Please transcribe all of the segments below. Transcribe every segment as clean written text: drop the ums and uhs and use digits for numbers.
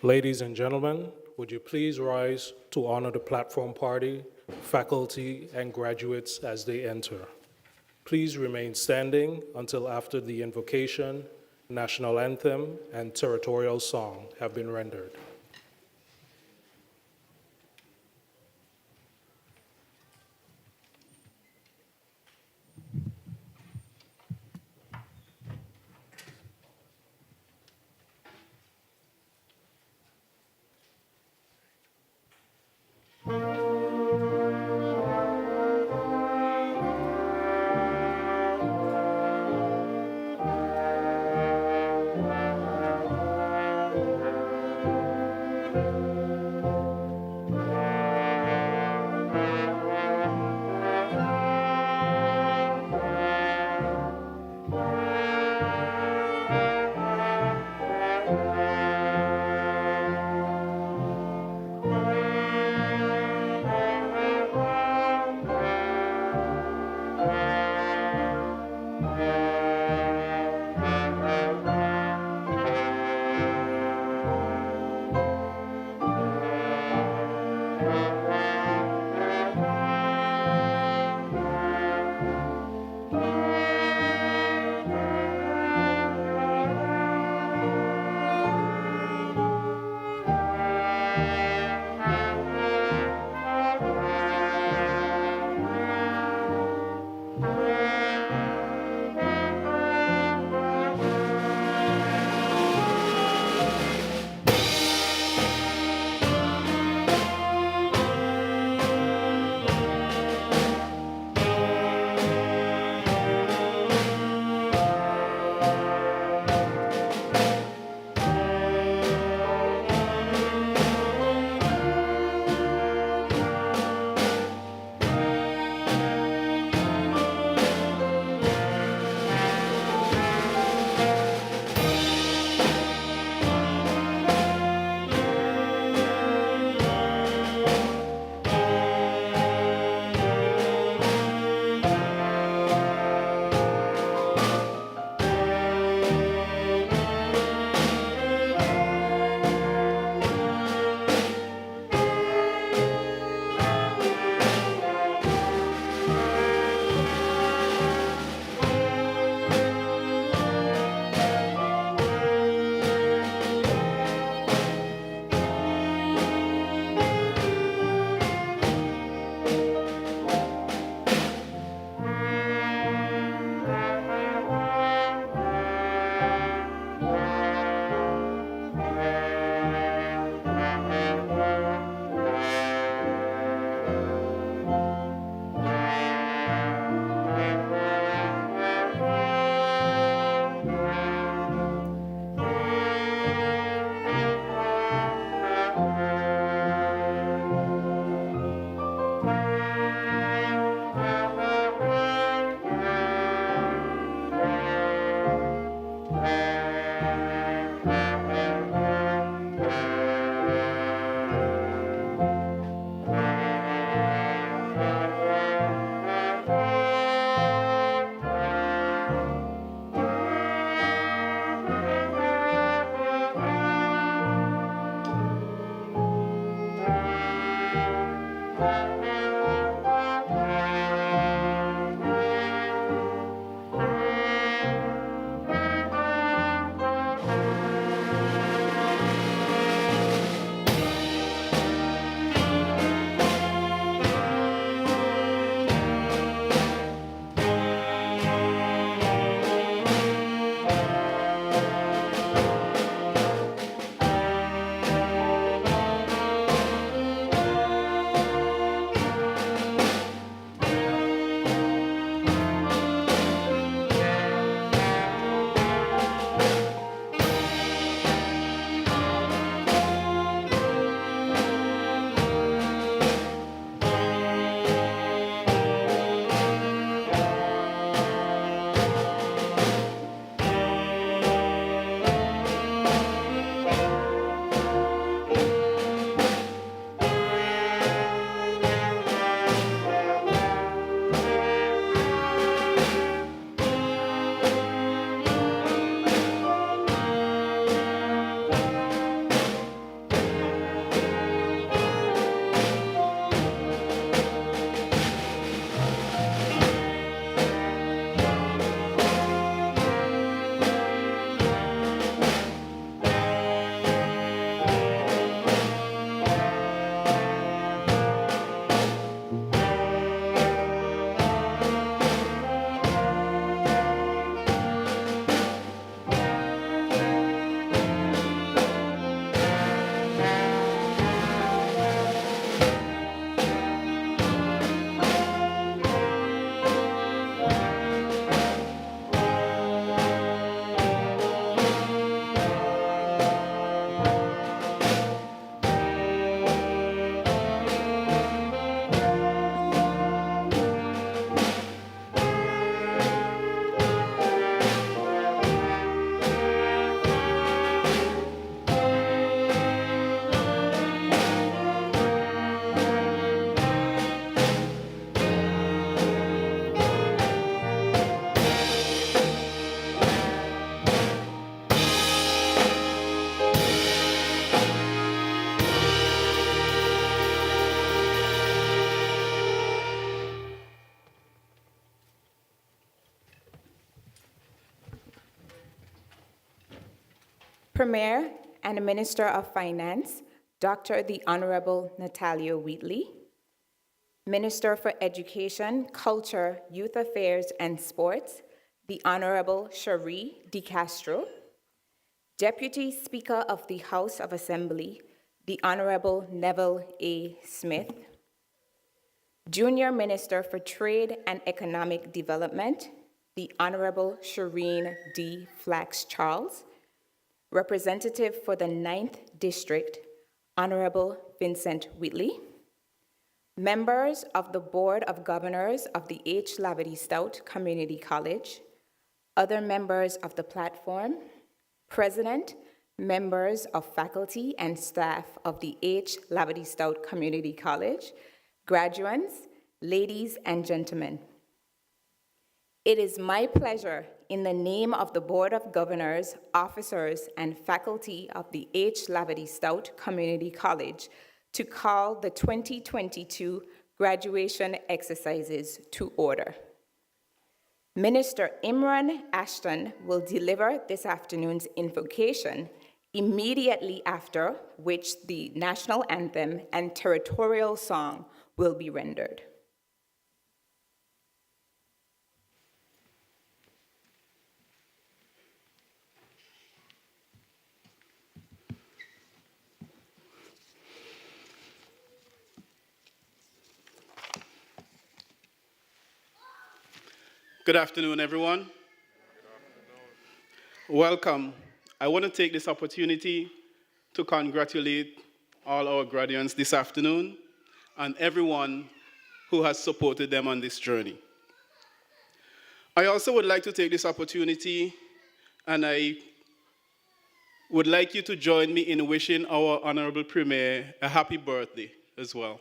Ladies and gentlemen, would you please rise to honor the platform party, faculty, and graduates as they enter. Please remain standing until after the invocation, national anthem, and territorial song have been rendered. Premier and Minister of Finance, Dr. the Honorable Natalia Wheatley. Minister for Education, Culture, Youth Affairs, and Sports, the Honorable Cherie De Castro. Deputy Speaker of the House of Assembly, the Honorable Neville A. Smith. Junior Minister for Trade and Economic Development, the Honorable Shireen D. Flax Charles. Representative for the 9th District, Honorable Vincent Whitley. Members of the Board of Governors of the H. Labadie Stout Community College, other members of the platform, President, members of faculty and staff of the H. Labadie Stout Community College, graduates, ladies and gentlemen. It is my pleasure, in the name of the Board of Governors, officers, and faculty of the H. Labadie Stout Community College, to call the 2022 graduation exercises to order. Minister Imran Ashton will deliver this afternoon's invocation, immediately after which the national anthem and territorial song will be rendered. Good afternoon, everyone. Welcome. I want to take this opportunity to congratulate all our graduates this afternoon and everyone who has supported them on this journey. I also would like to take this opportunity, and I would like you to join me in wishing our Honorable Premier a happy birthday as well.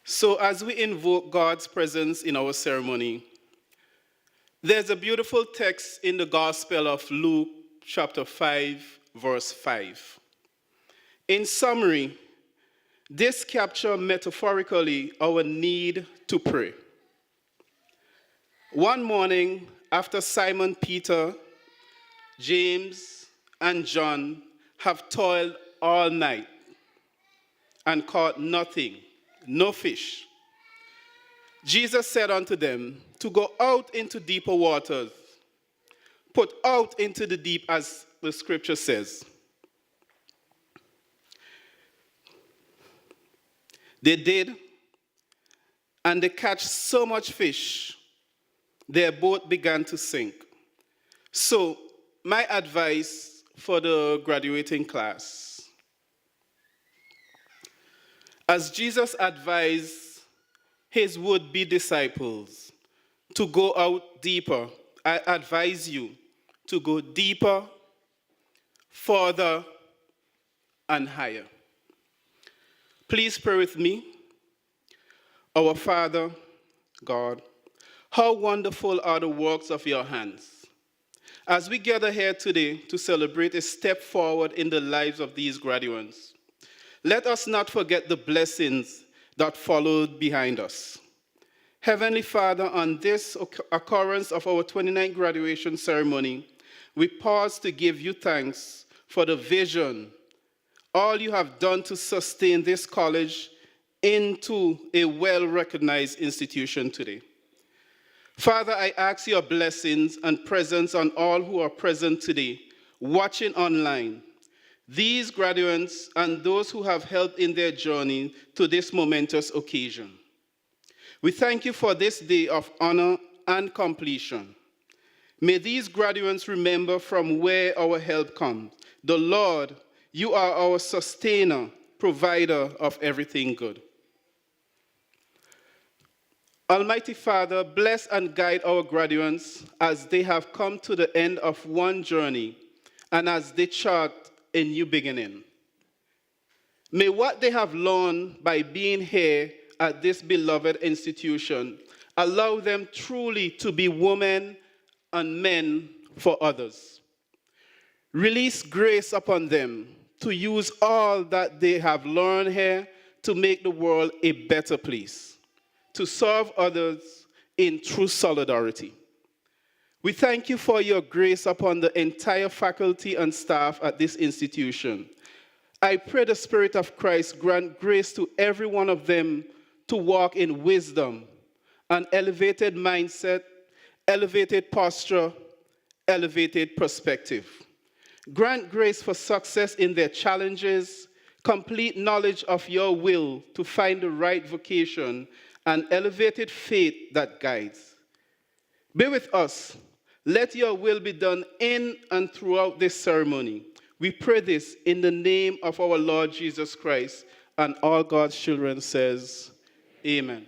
So as we invoke God's presence in our ceremony, there's a beautiful text in the Gospel of Luke, chapter 5, verse 5. In summary, this captures metaphorically our need to pray. One morning, after Simon Peter, James, and John have toiled all night and caught nothing, no fish, Jesus said unto them to go out into deeper waters, put out into the deep, as the scripture says. They did, and they catch so much fish, their boat began to sink. So, my advice for the graduating class: as Jesus advised his would-be disciples to go out deeper, I advise you to go deeper, further, and higher. Please pray with me. Our Father, God, how wonderful are the works of your hands. As we gather here today to celebrate a step forward in the lives of these graduates, let us not forget the blessings that followed behind us. Heavenly Father, on this occurrence of our 29th graduation ceremony, we pause to give you thanks for the vision, all you have done to sustain this college into a well-recognized institution today. Father, I ask your blessings and presence on all who are present today, watching online, these graduates and those who have helped in their journey to this momentous occasion. We thank you for this day of honor and completion. May these graduates remember from where our help comes. The Lord, you are our sustainer, provider of everything good. Almighty Father, bless and guide our graduates as they have come to the end of one journey and as they chart a new beginning. May what they have learned by being here at this beloved institution allow them truly to be women and men for others. Release grace upon them to use all that they have learned here to make the world a better place, to serve others in true solidarity. We thank you for your grace upon the entire faculty and staff at this institution. I pray the Spirit of Christ grant grace to every one of them to walk in wisdom, an elevated mindset, elevated posture, elevated perspective. Grant grace for success in their challenges, complete knowledge of your will to find the right vocation, and elevated faith that guides. Be with us. Let your will be done in and throughout this ceremony. We pray this in the name of our Lord Jesus Christ, and all God's children says, Amen.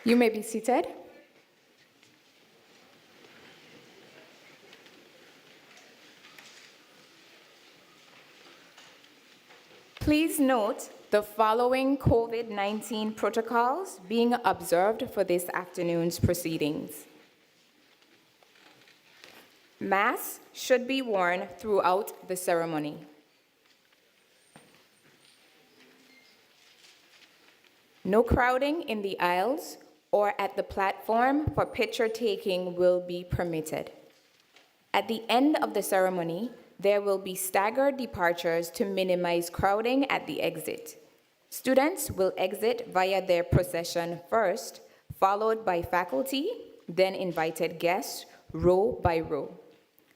You may be seated. Please note the following COVID-19 protocols being observed for this afternoon's proceedings. Masks should be worn throughout the ceremony. No crowding in the aisles or at the platform for picture taking will be permitted. At the end of the ceremony, there will be staggered departures to minimize crowding at the exit. Students will exit via their procession first, followed by faculty, then invited guests, row by row.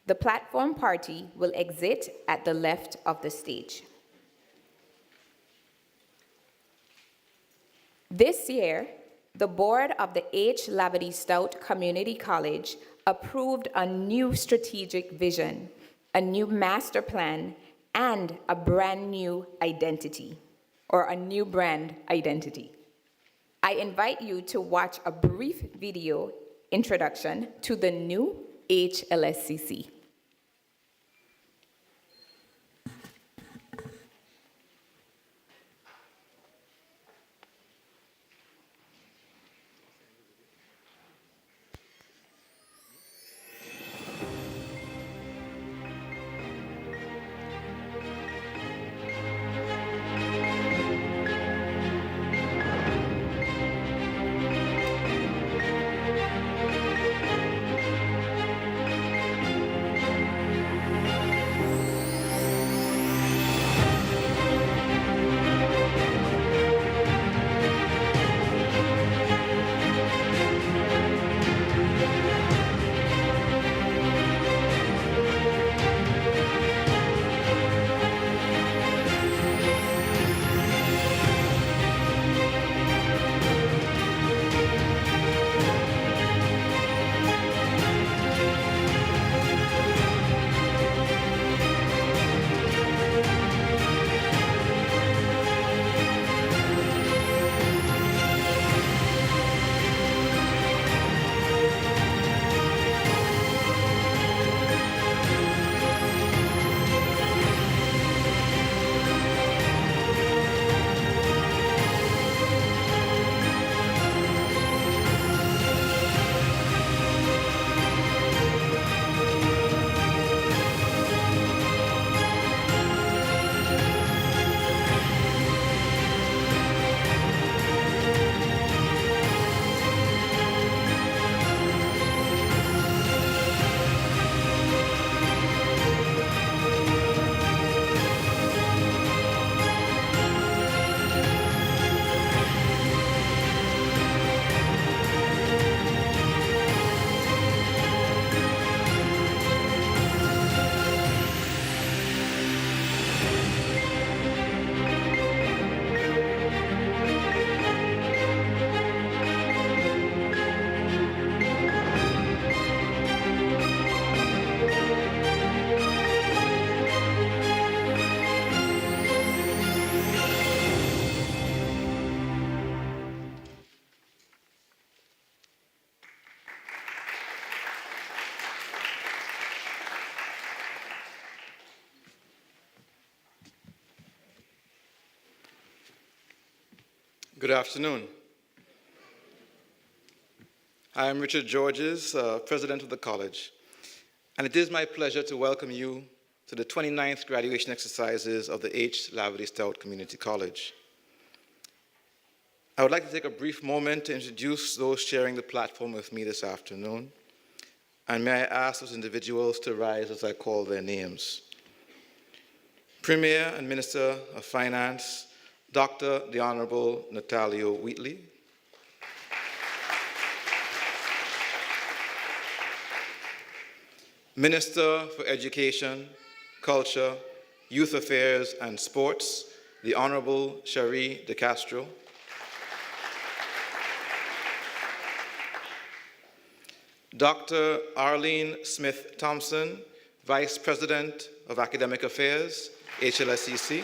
The platform party will exit at the left of the stage. This year, the board of the H. Labadie Stout Community College approved a new strategic vision, a new master plan, and a brand new identity, or a new brand identity. I invite you to watch a brief video introduction to the new HLSCC. Good afternoon. I am Richard Georges, President of the College, and it is my pleasure to welcome you to the 29th graduation exercises of the H. Labadie Stout Community College. I would like to take a brief moment to introduce those sharing the platform with me this afternoon, and may I ask those individuals to rise as I call their names. Premier and Minister of Finance, Dr. the Honorable Natalia Wheatley. Minister for Education, Culture, Youth Affairs, and Sports, the Honorable Cherie De Castro. Dr. Arlene Smith-Thompson, Vice President of Academic Affairs, HLSCC.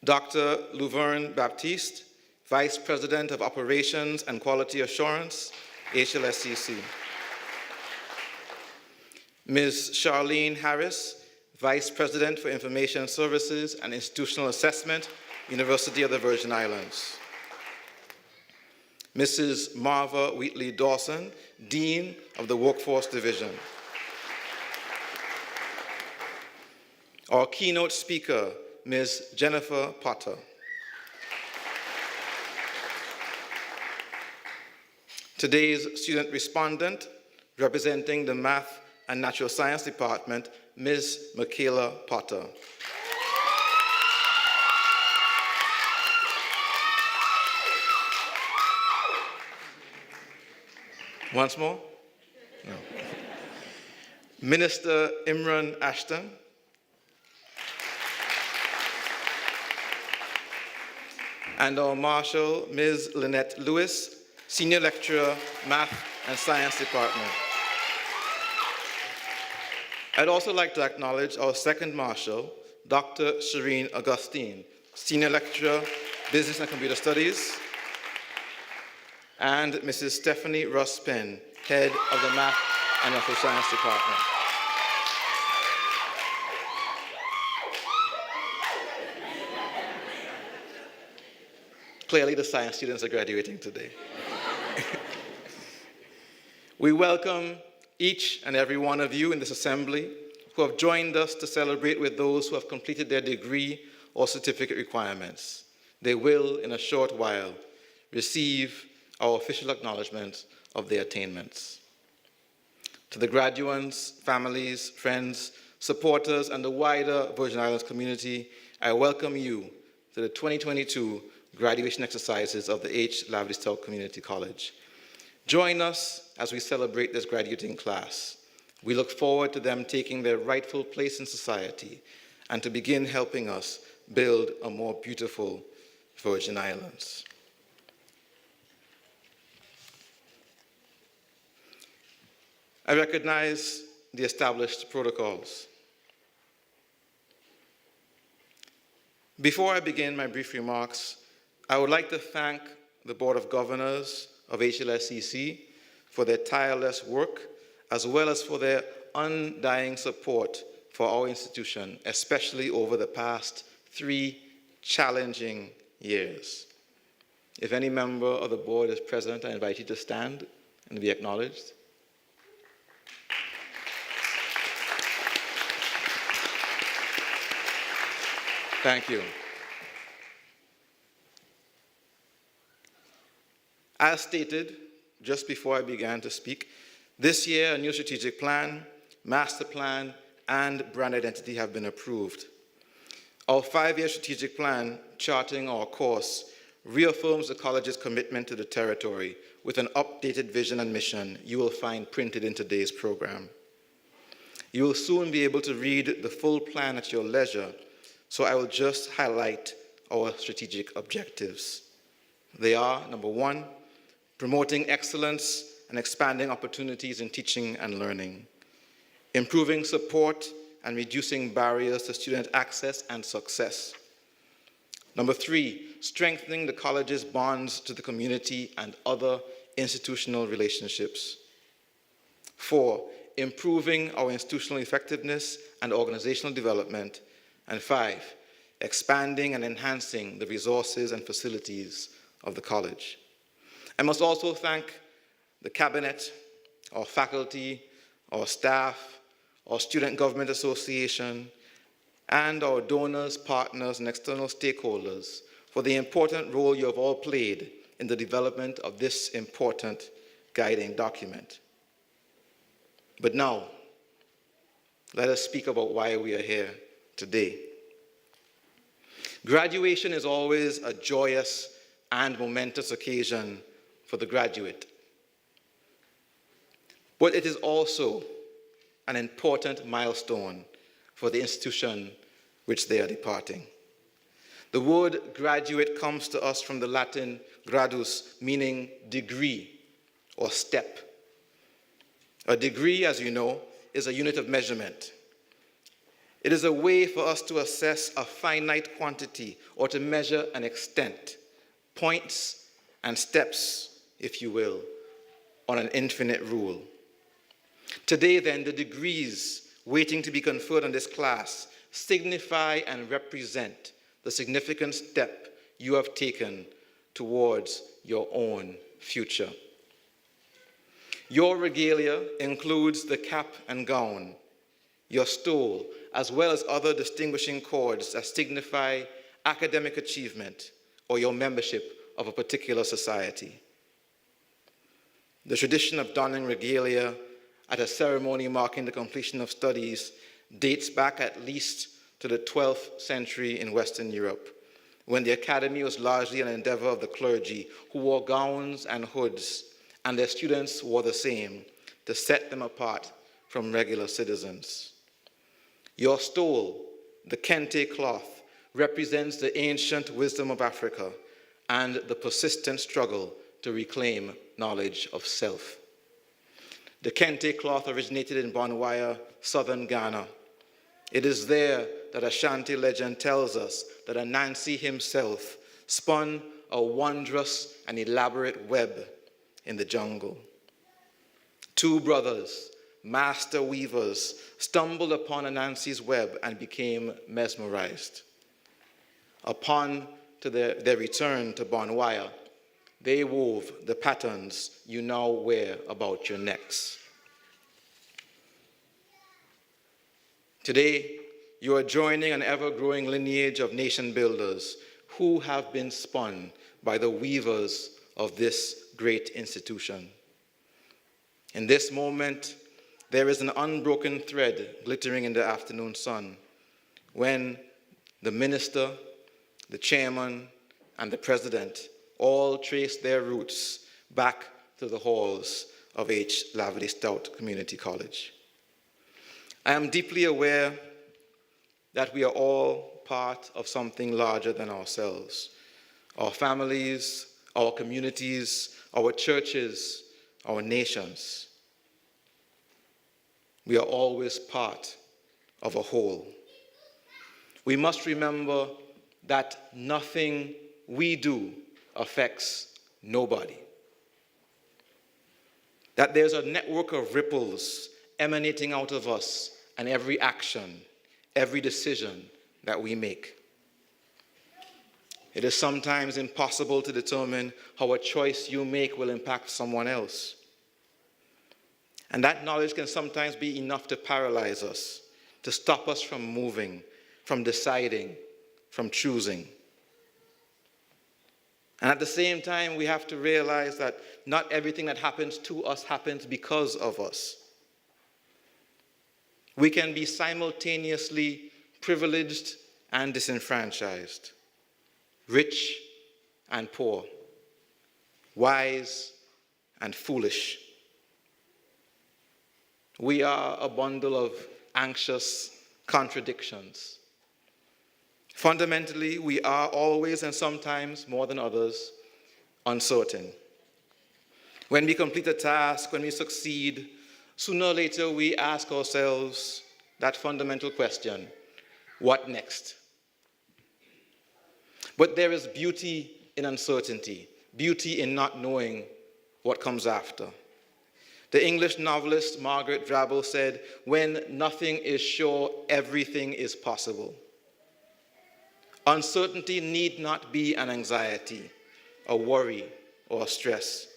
Dr. Luverne Baptiste, Vice President of Operations and Quality Assurance, HLSCC. Ms. Charlene Harris, Vice President for Information Services and Institutional Assessment, University of the Virgin Islands. Mrs. Marva Wheatley Dawson, Dean of the Workforce Division. Our keynote speaker, Ms. Jennifer Potter. Today's student respondent, representing the Math and Natural Science Department, Ms. Michaela Potter. Once more? No. Minister Imran Ashton. And our Marshal, Ms. Lynette Lewis, Senior Lecturer, Math and Science Department. I'd also like to acknowledge our second Marshal, Dr. Shireen Augustine, Senior Lecturer, Business and Computer Studies, and Mrs. Stephanie Russ Penn, Head of the Math and Natural Science Department. Clearly, the science students are graduating today. We welcome each and every one of you in this assembly who have joined us to celebrate with those who have completed their degree or certificate requirements. They will, in a short while, receive our official acknowledgement of their attainments. To the graduates, families, friends, supporters, and the wider Virgin Islands community, I welcome you to the 2022 graduation exercises of the H. Laverty Stoutt Community College. Join us as we celebrate this graduating class. We look forward to them taking their rightful place in society and to begin helping us build a more beautiful Virgin Islands. I recognize the established protocols. Before I begin my brief remarks, I would like to thank the Board of Governors of HLSCC for their tireless work, as well as for their undying support for our institution, especially over the past 3 challenging years. If any member of the board is present, I invite you to stand and be acknowledged. Thank you. As stated just before I began to speak, this year a new strategic plan, master plan, and brand identity have been approved. Our 5-year strategic plan, charting our course, reaffirms the college's commitment to the territory with an updated vision and mission you will find printed in today's program. You will soon be able to read the full plan at your leisure, so I will just highlight our strategic objectives. They are, number 1, promoting excellence and expanding opportunities in teaching and learning, improving support and reducing barriers to student access and success. Number 3, strengthening the college's bonds to the community and other institutional relationships. 4, improving our institutional effectiveness and organizational development. And 5, expanding and enhancing the resources and facilities of the college. I must also thank the cabinet, our faculty, our staff, our Student Government Association, and our donors, partners, and external stakeholders for the important role you have all played in the development of this important guiding document. But now, let us speak about why we are here today. Graduation is always a joyous and momentous occasion for the graduate. But it is also an important milestone for the institution which they are departing. The word graduate comes to us from the Latin gradus, meaning degree or step. A degree, as you know, is a unit of measurement. It is a way for us to assess a finite quantity or to measure an extent. points and steps, if you will, on an infinite rule. Today, then, the degrees waiting to be conferred on this class signify and represent the significant step you have taken towards your own future. Your regalia includes the cap and gown, your stole, as well as other distinguishing cords that signify academic achievement or your membership of a particular society. The tradition of donning regalia at a ceremony marking the completion of studies dates back at least to the 12th century in Western Europe, when the academy was largely an endeavor of the clergy, who wore gowns and hoods, and their students wore the same, to set them apart from regular citizens. Your stole, the kente cloth, represents the ancient wisdom of Africa and the persistent struggle to reclaim knowledge of self. The kente cloth originated in Bonwire, southern Ghana. It is there that Ashanti legend tells us that Anansi himself spun a wondrous and elaborate web in the jungle. Two brothers, master weavers, stumbled upon Anansi's web and became mesmerized. Upon their return to Bonwire, they wove the patterns you now wear about your necks. Today, you are joining an ever-growing lineage of nation builders who have been spun by the weavers of this great institution. In this moment, there is an unbroken thread glittering in the afternoon sun when the minister, the chairman, and the president all trace their roots back to the halls of H. Laverty Stout Community College. I am deeply aware that we are all part of something larger than ourselves. Our families, our communities, our churches, our nations. We are always part of a whole. We must remember that nothing we do affects nobody. That there's a network of ripples emanating out of us and every action, every decision that we make. It is sometimes impossible to determine how a choice you make will impact someone else. And that knowledge can sometimes be enough to paralyze us, to stop us from moving, from deciding, from choosing. And at the same time, we have to realize that not everything that happens to us happens because of us. We can be simultaneously privileged and disenfranchised, rich and poor, wise and foolish. We are a bundle of anxious contradictions. Fundamentally, we are always and sometimes more than others uncertain. When we complete a task, when we succeed, sooner or later we ask ourselves that fundamental question, what next? But there is beauty in uncertainty, beauty in not knowing what comes after. The English novelist Margaret Drabble said, "When nothing is sure, everything is possible." Uncertainty need not be an anxiety, a worry, or a stress.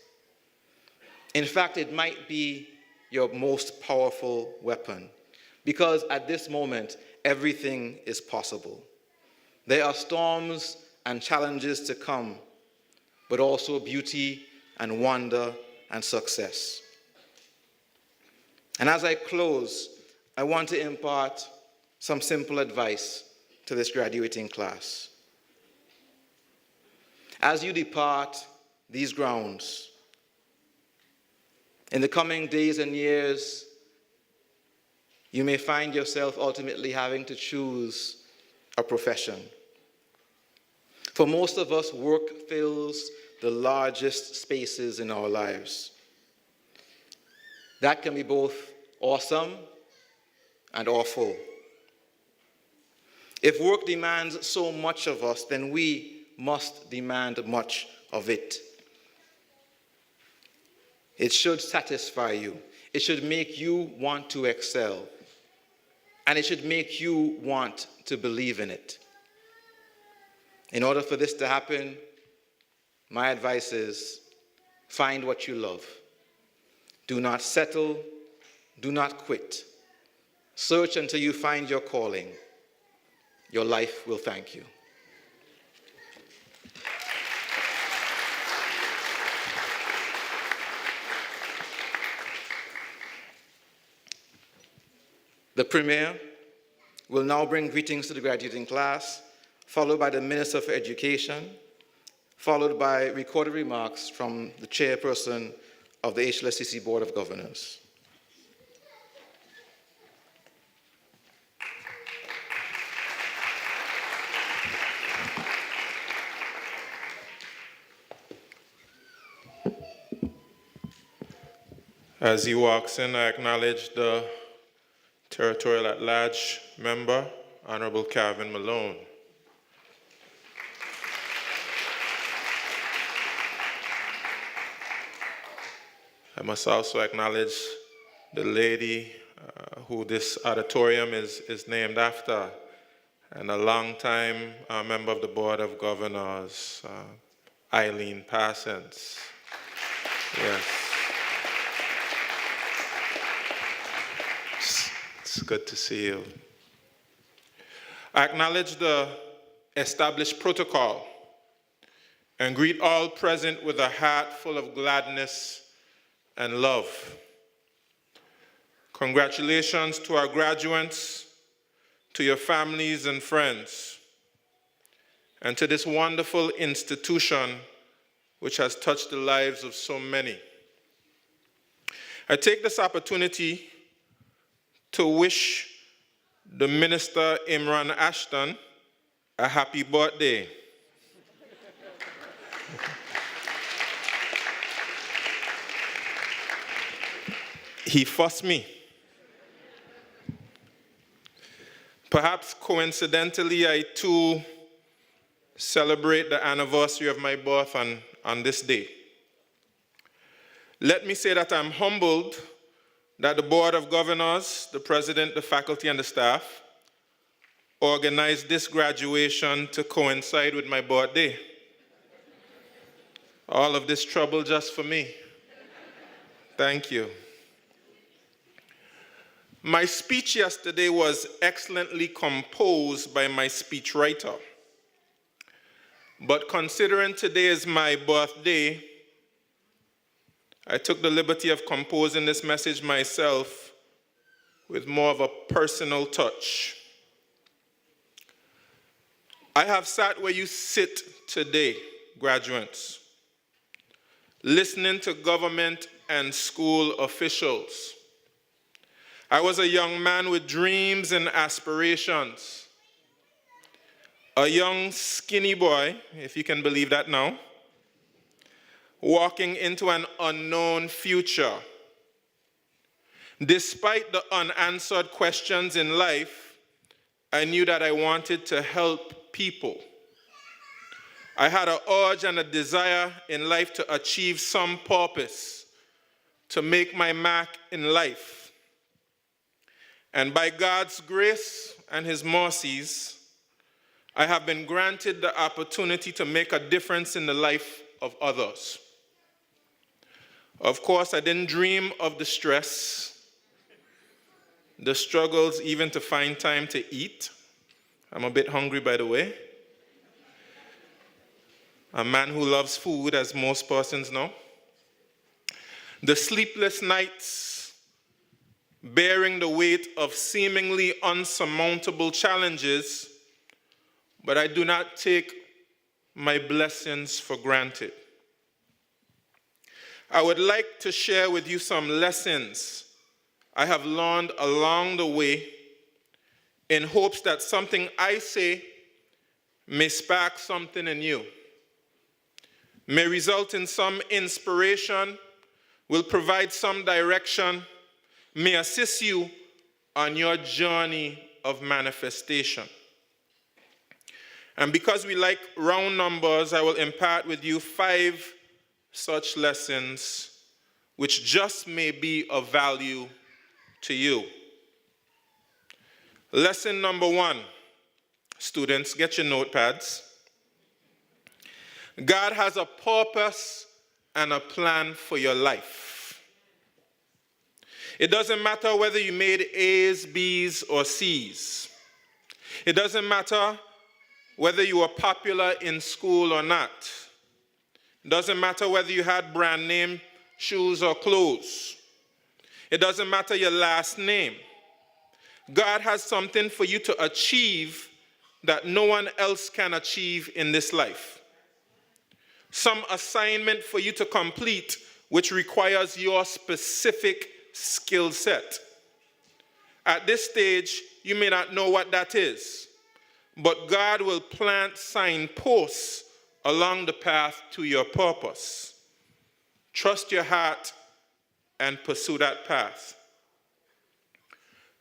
In fact, it might be your most powerful weapon, because at this moment, everything is possible. There are storms and challenges to come, but also beauty and wonder and success. And as I close, I want to impart some simple advice to this graduating class. As you depart these grounds, in the coming days and years, you may find yourself ultimately having to choose a profession. For most of us, work fills the largest spaces in our lives. That can be both awesome and awful. If work demands so much of us, then we must demand much of it. It should satisfy you. It should make you want to excel. And it should make you want to believe in it. In order for this to happen, my advice is find what you love. Do not settle. Do not quit. Search until you find your calling. Your life will thank you. The Premier will now bring greetings to the graduating class, followed by the Minister for Education, followed by recorded remarks from the Chairperson of the HLSCC Board of Governors. As he walks in, I acknowledge the Territorial at-Large member, Honorable Calvin Malone. I must also acknowledge the lady who this auditorium is named after, and a longtime member of the Board of Governors, Eileen Parsons. Yes. It's good to see you. I acknowledge the established protocol and greet all present with a heart full of gladness and love. Congratulations to our graduates, to your families and friends, and to this wonderful institution which has touched the lives of so many. I take this opportunity to wish the Minister Imran Ashton a happy birthday. He fussed me. Perhaps coincidentally, I too celebrate the anniversary of my birth on this day. Let me say that I'm humbled that the Board of Governors, the President, the faculty, and the staff organized this graduation to coincide with my birthday. All of this trouble just for me. Thank you. My speech yesterday was excellently composed by my speechwriter. But considering today is my birthday, I took the liberty of composing this message myself with more of a personal touch. I have sat where you sit today, graduates, listening to government and school officials. I was a young man with dreams and aspirations. A young skinny boy, if you can believe that now, walking into an unknown future. Despite the unanswered questions in life, I knew that I wanted to help people. I had an urge and a desire in life to achieve some purpose, to make my mark in life. And by God's grace and His mercies, I have been granted the opportunity to make a difference in the life of others. Of course, I didn't dream of the stress, the struggles even to find time to eat. I'm a bit hungry, by the way. A man who loves food, as most persons know. The sleepless nights, bearing the weight of seemingly unsurmountable challenges, but I do not take my blessings for granted. I would like to share with you some lessons I have learned along the way in hopes that something I say may spark something in you, may result in some inspiration, will provide some direction, may assist you on your journey of manifestation. And because we like round numbers, I will impart with you 5 such lessons which just may be of value to you. Lesson number 1, students, get your notepads. God has a purpose and a plan for your life. It doesn't matter whether you made A's, B's, or C's. It doesn't matter whether you were popular in school or not. It doesn't matter whether you had brand name shoes or clothes. It doesn't matter your last name. God has something for you to achieve that no one else can achieve in this life. Some assignment for you to complete which requires your specific skill set. At this stage, you may not know what that is, but God will plant signposts along the path to your purpose. Trust your heart and pursue that path.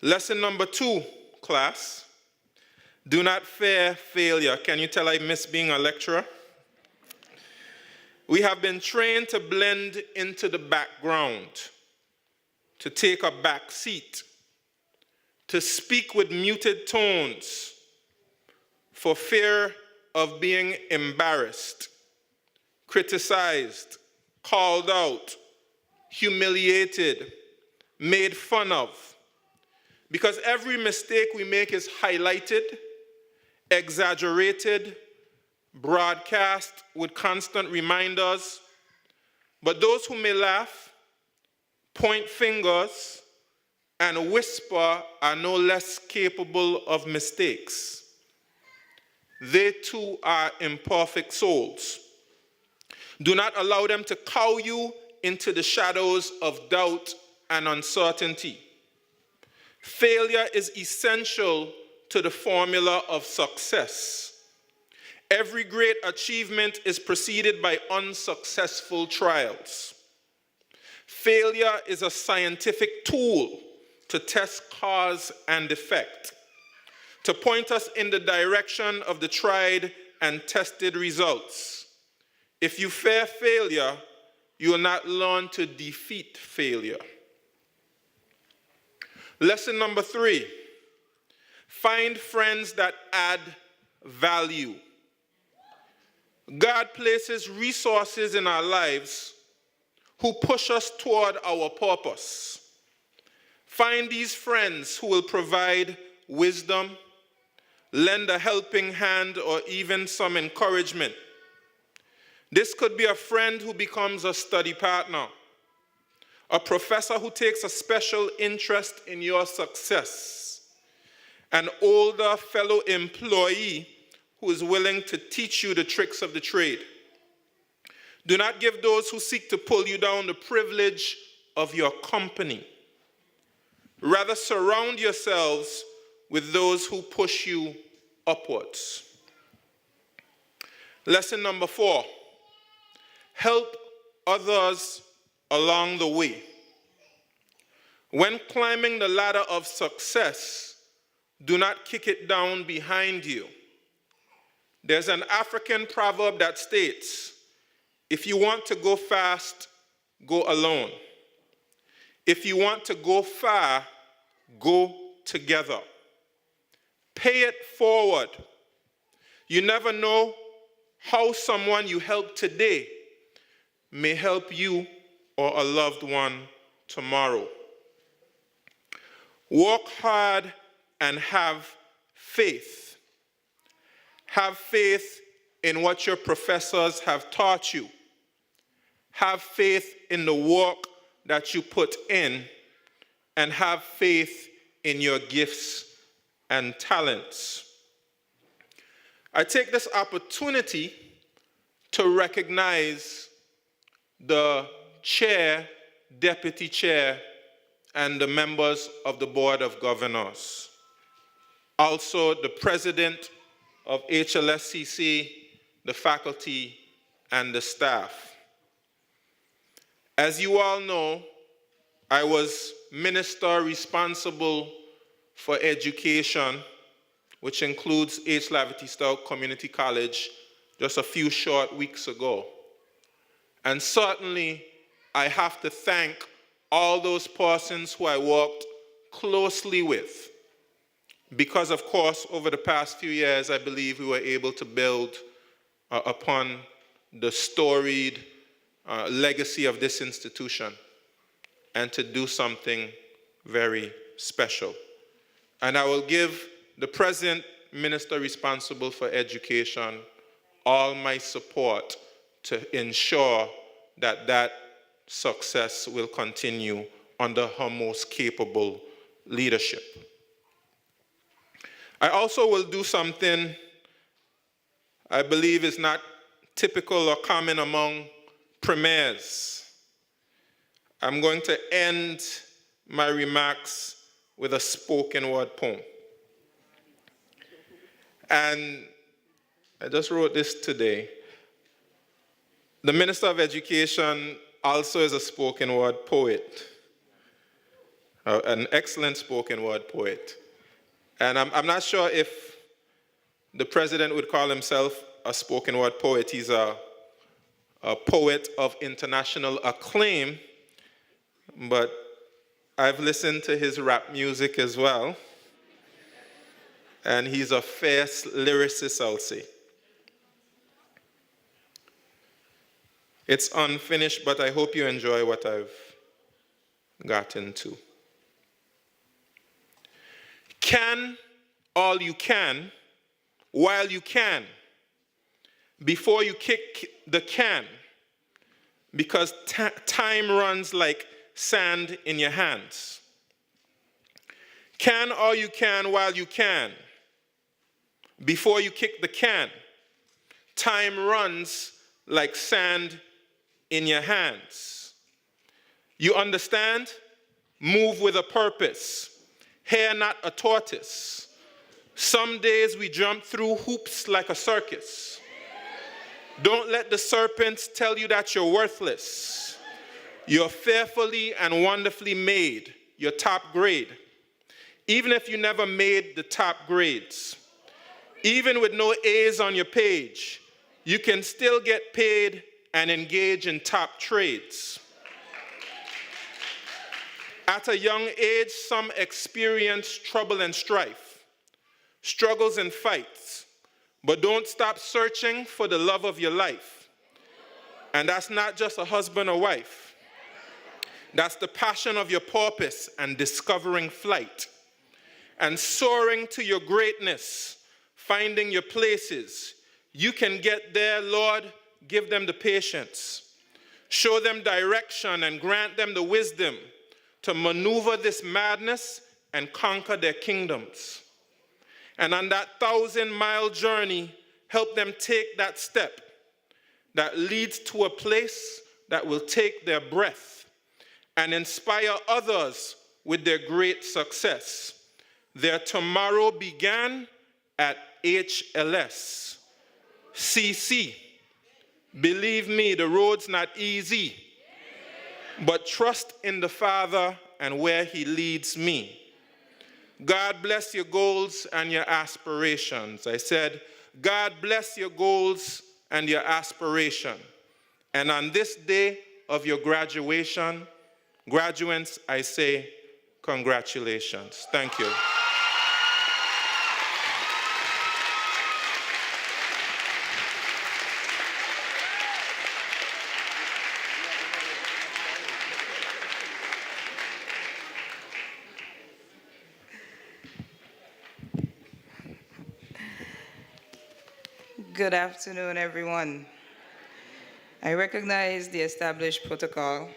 Lesson number 2, class. Do not fear failure. Can you tell I miss being a lecturer? We have been trained to blend into the background, to take a back seat, to speak with muted tones for fear of being embarrassed, criticized, called out, humiliated, made fun of. Because every mistake we make is highlighted, exaggerated, broadcast with constant reminders. But those who may laugh, point fingers, and whisper are no less capable of mistakes. They too are imperfect souls. Do not allow them to cow you into the shadows of doubt and uncertainty. Failure is essential to the formula of success. Every great achievement is preceded by unsuccessful trials. Failure is a scientific tool to test cause and effect, to point us in the direction of the tried and tested results. If you fear failure, you will not learn to defeat failure. Lesson number 3, find friends that add value. God places resources in our lives who push us toward our purpose. Find these friends who will provide wisdom, lend a helping hand, or even some encouragement. This could be a friend who becomes a study partner, a professor who takes a special interest in your success, an older fellow employee who is willing to teach you the tricks of the trade. Do not give those who seek to pull you down the privilege of your company. Rather, surround yourselves with those who push you upwards. Lesson number 4, help others along the way. When climbing the ladder of success, do not kick it down behind you. There's an African proverb that states, if you want to go fast, go alone. If you want to go far, go together. Pay it forward. You never know how someone you help today may help you or a loved one tomorrow. Work hard and have faith. Have faith in what your professors have taught you. Have faith in the work that you put in, and have faith in your gifts and talents. I take this opportunity to recognize the chair, deputy chair, and the members of the Board of Governors. Also, the president of HLSCC, the faculty, and the staff. As you all know, I was minister responsible for education which includes H. Lavity Stout Community College, just a few short weeks ago. And certainly, I have to thank all those persons who I worked closely with. Because, of course, over the past few years, I believe we were able to build upon the storied legacy of this institution and to do something very special. And I will give the present minister responsible for education all my support to ensure that that success will continue under her most capable leadership. I also will do something I believe is not typical or common among premiers. I'm going to end my remarks with a spoken word poem. And I just wrote this today. The Minister of Education also is a spoken word poet, an excellent spoken word poet. And I'm not sure if the president would call himself a spoken word poet. He's a poet of international acclaim, but I've listened to his rap music as well, and he's a fierce lyricist, I'll say. It's unfinished, but I hope you enjoy what I've gotten to. Can all you can while you can, before you kick the can, because time runs like sand in your hands. Can all you can while you can, before you kick the can. Time runs like sand in your hands. You understand? Move with a purpose. Hair not a tortoise. Some days we jump through hoops like a circus. Don't let the serpents tell you that you're worthless. You're fearfully and wonderfully made. You're top grade. Even if you never made the top grades. Even with no A's on your page, you can still get paid and engage in top trades. At a young age, some experience trouble and strife, struggles and fights, but don't stop searching for the love of your life. And that's not just a husband or wife. That's the passion of your purpose and discovering flight. And soaring to your greatness, finding your places. You can get there, Lord, give them the patience. Show them direction and grant them the wisdom to maneuver this madness and conquer their kingdoms. And on that 1,000-mile journey, help them take that step that leads to a place that will take their breath and inspire others with their great success. Their tomorrow began at HLSCC. Believe me, the road's not easy, but trust in the Father and where He leads me. God bless your goals and your aspirations. I said, God bless your goals and your aspiration. And on this day of your graduation, graduates, I say, congratulations. Thank you. Good afternoon, everyone. I recognize the established protocol.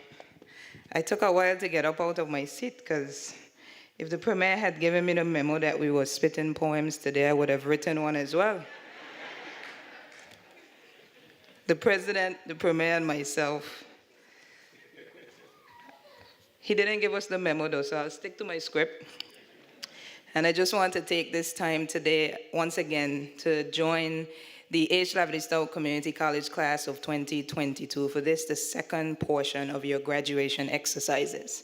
I took a while to get up out of my seat because if the premier had given me the memo that we were spitting poems today, I would have written one as well. The president, the premier, and myself. He didn't give us the memo though, so I'll stick to my script. And I just want to take this time today, once again, to join the H. Lavity Stout Community College class of 2022 for this, the second portion of your graduation exercises.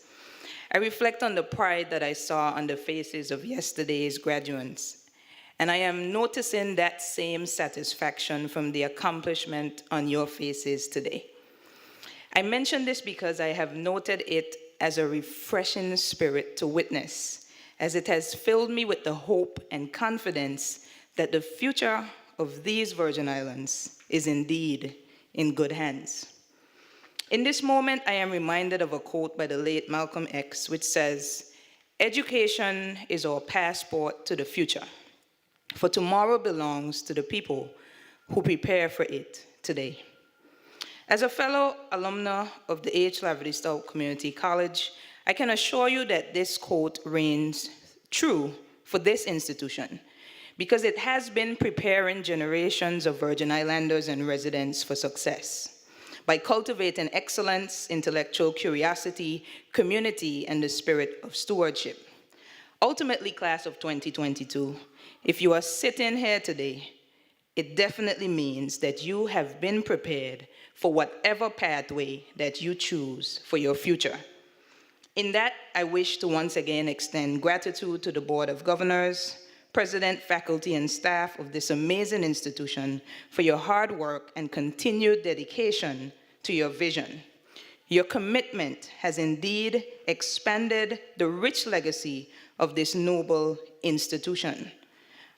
I reflect on the pride that I saw on the faces of yesterday's graduates and I am noticing that same satisfaction from the accomplishment on your faces today. I mention this because I have noted it as a refreshing spirit to witness, as it has filled me with the hope and confidence that the future of these Virgin Islands is indeed in good hands. In this moment, I am reminded of a quote by the late Malcolm X, which says, "Education is our passport to the future, for tomorrow belongs to the people who prepare for it today." As a fellow alumna of the H. Laverty Stout Community College, I can assure you that this quote reigns true for this institution, because it has been preparing generations of Virgin Islanders and residents for success by cultivating excellence, intellectual curiosity, community, and the spirit of stewardship. Ultimately, class of 2022, if you are sitting here today, it definitely means that you have been prepared for whatever pathway that you choose for your future. In that, I wish to once again extend gratitude to the Board of Governors, President, faculty, and staff of this amazing institution for your hard work and continued dedication to your vision. Your commitment has indeed expanded the rich legacy of this noble institution.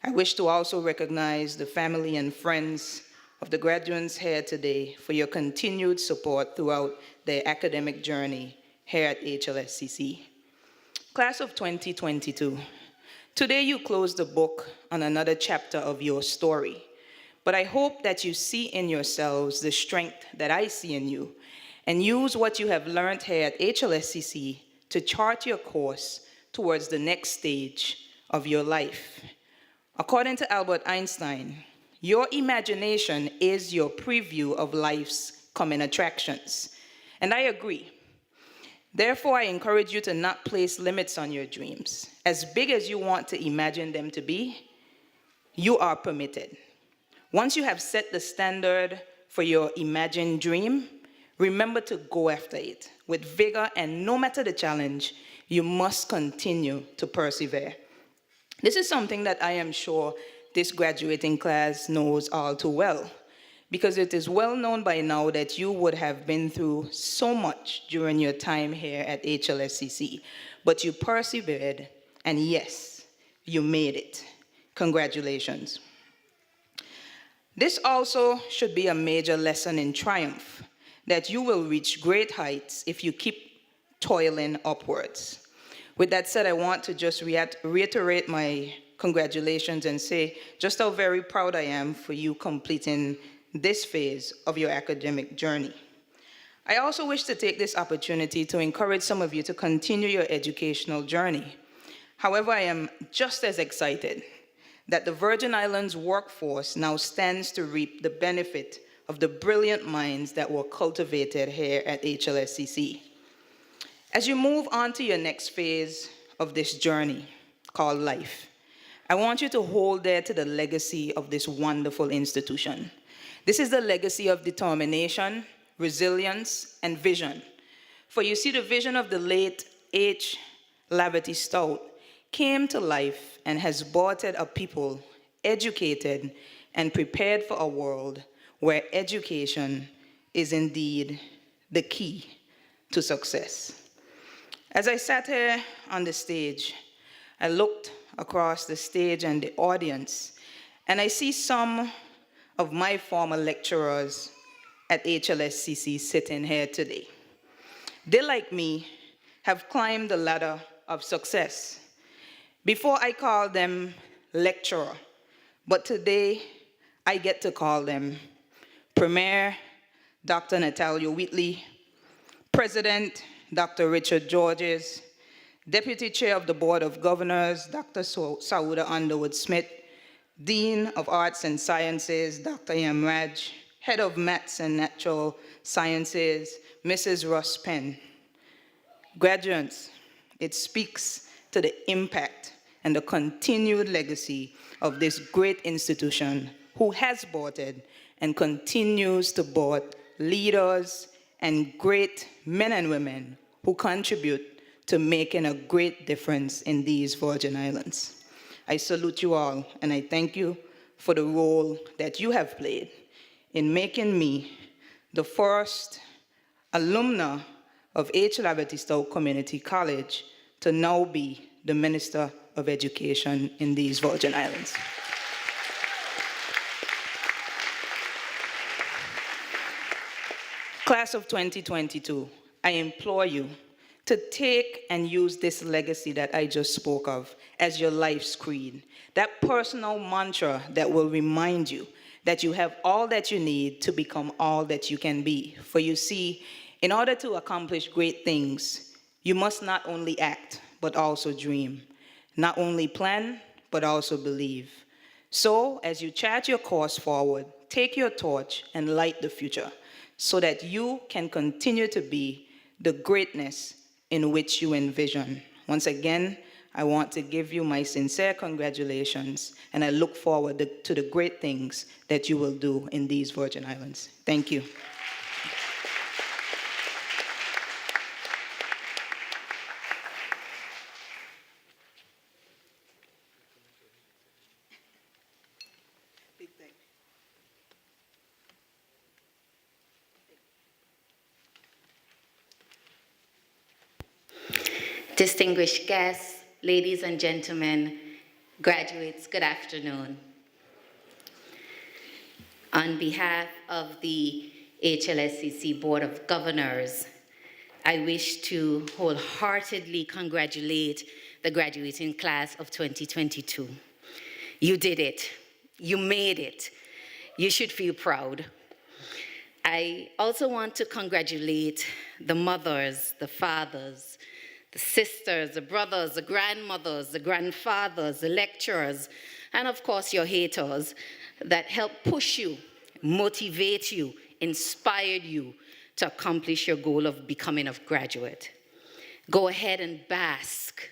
I wish to also recognize the family and friends of the graduates here today for your continued support throughout their academic journey here at HLSCC. Class of 2022, today you close the book on another chapter of your story, but I hope that you see in yourselves the strength that I see in you and use what you have learned here at HLSCC to chart your course towards the next stage of your life. According to Albert Einstein, your imagination is your preview of life's coming attractions. And I agree. Therefore, I encourage you to not place limits on your dreams. As big as you want to imagine them to be, you are permitted. Once you have set the standard for your imagined dream, remember to go after it with vigor, and no matter the challenge, you must continue to persevere. This is something that I am sure this graduating class knows all too well, because it is well known by now that you would have been through so much during your time here at HLSCC, but you persevered, and yes, you made it. Congratulations. This also should be a major lesson in triumph, that you will reach great heights if you keep toiling upwards. With that said, I want to just reiterate my congratulations and say just how very proud I am for you completing this phase of your academic journey. I also wish to take this opportunity to encourage some of you to continue your educational journey. However, I am just as excited that the Virgin Islands workforce now stands to reap the benefit of the brilliant minds that were cultivated here at HLSCC. As you move on to your next phase of this journey called life, I want you to hold dear to the legacy of this wonderful institution. This is the legacy of determination, resilience, and vision. For you see, the vision of the late H. Laverty Stout came to life and has brought a people educated and prepared for a world where education is indeed the key to success. As I sat here on the stage, I looked across the stage and the audience, and I see some of my former lecturers at HLSCC sitting here today. They, like me, have climbed the ladder of success. Before I called them lecturer, but today I get to call them Premier Dr. Natalia Wheatley, President Dr. Richard Georges, Deputy Chair of the Board of Governors, Dr. Sauda Underwood-Smith, Dean of Arts and Sciences, Dr. Yamraj, Head of Maths and Natural Sciences, Mrs. Ross Penn. Graduates, it speaks to the impact and the continued legacy of this great institution who has boarded and continues to board leaders and great men and women who contribute to making a great difference in these Virgin Islands. I salute you all, and I thank you for the role that you have played in making me the first alumna of HLSCC Stowe Community College to now be the Minister of Education in these Virgin Islands. Class of 2022, I implore you to take and use this legacy that I just spoke of as your life's creed, that personal mantra that will remind you that you have all that you need to become all that you can be. For you see, in order to accomplish great things, you must not only act, but also dream. Not only plan, but also believe. So, as you chart your course forward, take your torch and light the future so that you can continue to be the greatness in which you envision. Once again, I want to give you my sincere congratulations, and I look forward to the great things that you will do in these Virgin Islands. Thank you. Distinguished guests, ladies and gentlemen, graduates, good afternoon. On behalf of the HLSCC Board of Governors, I wish to wholeheartedly congratulate the graduating class of 2022. You did it. You made it. You should feel proud. I also want to congratulate the mothers, the fathers, the sisters, the brothers, the grandmothers, the grandfathers, the lecturers, and of course your haters that helped push you, motivate you, inspired you to accomplish your goal of becoming a graduate. Go ahead and bask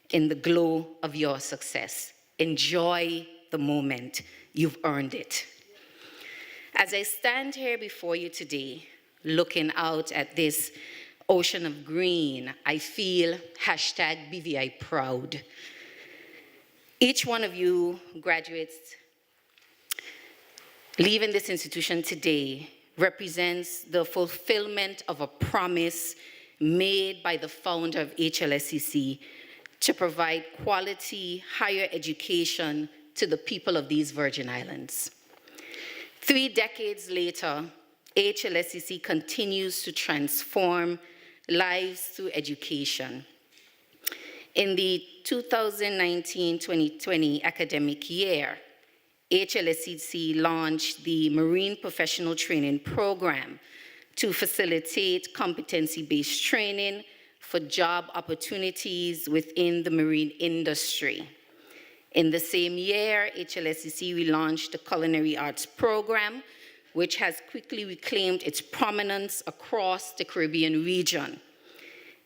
in the glow of your success. Enjoy the moment. You've earned it. As I stand here before you today, looking out at this ocean of green, I feel #BVI proud. Each one of you graduates leaving this institution today represents the fulfillment of a promise made by the founder of HLSCC to provide quality higher education to the people of these Virgin Islands. 3 decades later, HLSCC continues to transform lives through education. In the 2019-2020 academic year, HLSCC launched the Marine Professional Training Program to facilitate competency-based training for job opportunities within the marine industry. In the same year, HLSCC relaunched the Culinary Arts Program, which has quickly reclaimed its prominence across the Caribbean region.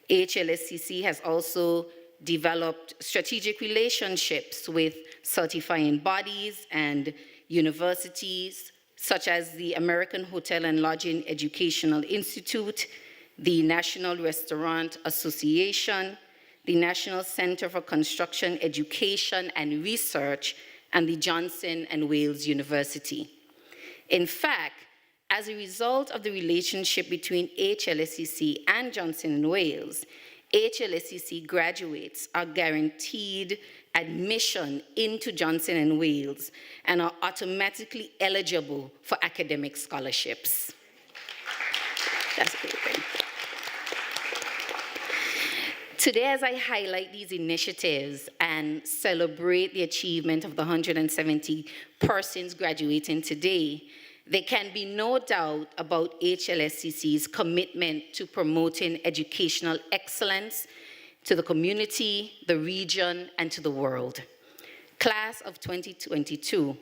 HLSCC has also developed strategic relationships with certifying bodies and universities, such as the American Hotel and Lodging Educational Institute, the National Restaurant Association, the National Center for Construction Education and Research, and the Johnson and Wales University. In fact, as a result of the relationship between HLSCC and Johnson & Wales, HLSCC graduates are guaranteed admission into Johnson & Wales and are automatically eligible for academic scholarships. That's a great thing. Today, as I highlight these initiatives and celebrate the achievement of the 170 persons graduating today, there can be no doubt about HLSCC's commitment to promoting educational excellence to the community, the region, and to the world. Class of 2022,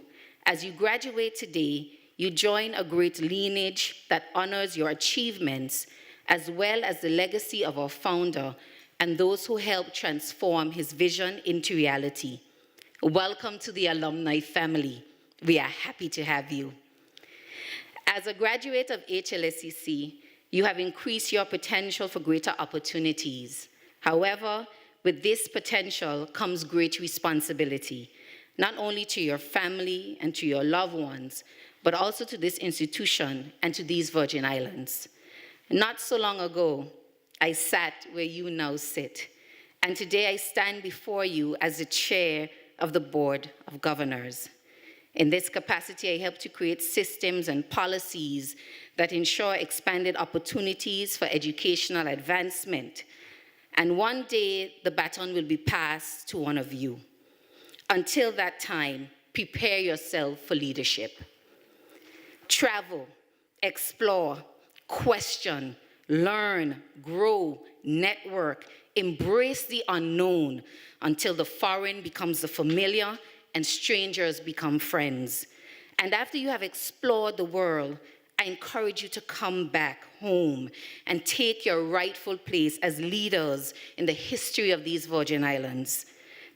as you graduate today, you join a great lineage that honors your achievements, as well as the legacy of our founder and those who helped transform his vision into reality. Welcome to the alumni family. We are happy to have you. As a graduate of HLSCC, you have increased your potential for greater opportunities. However, with this potential comes great responsibility, not only to your family and to your loved ones, but also to this institution and to these Virgin Islands. Not so long ago, I sat where you now sit, and today I stand before you as the chair of the Board of Governors. In this capacity, I help to create systems and policies that ensure expanded opportunities for educational advancement. And one day, the baton will be passed to one of you. Until that time, prepare yourself for leadership. Travel, explore, question, learn, grow, network, embrace the unknown until the foreign becomes the familiar and strangers become friends. And after you have explored the world, I encourage you to come back home and take your rightful place as leaders in the history of these Virgin Islands.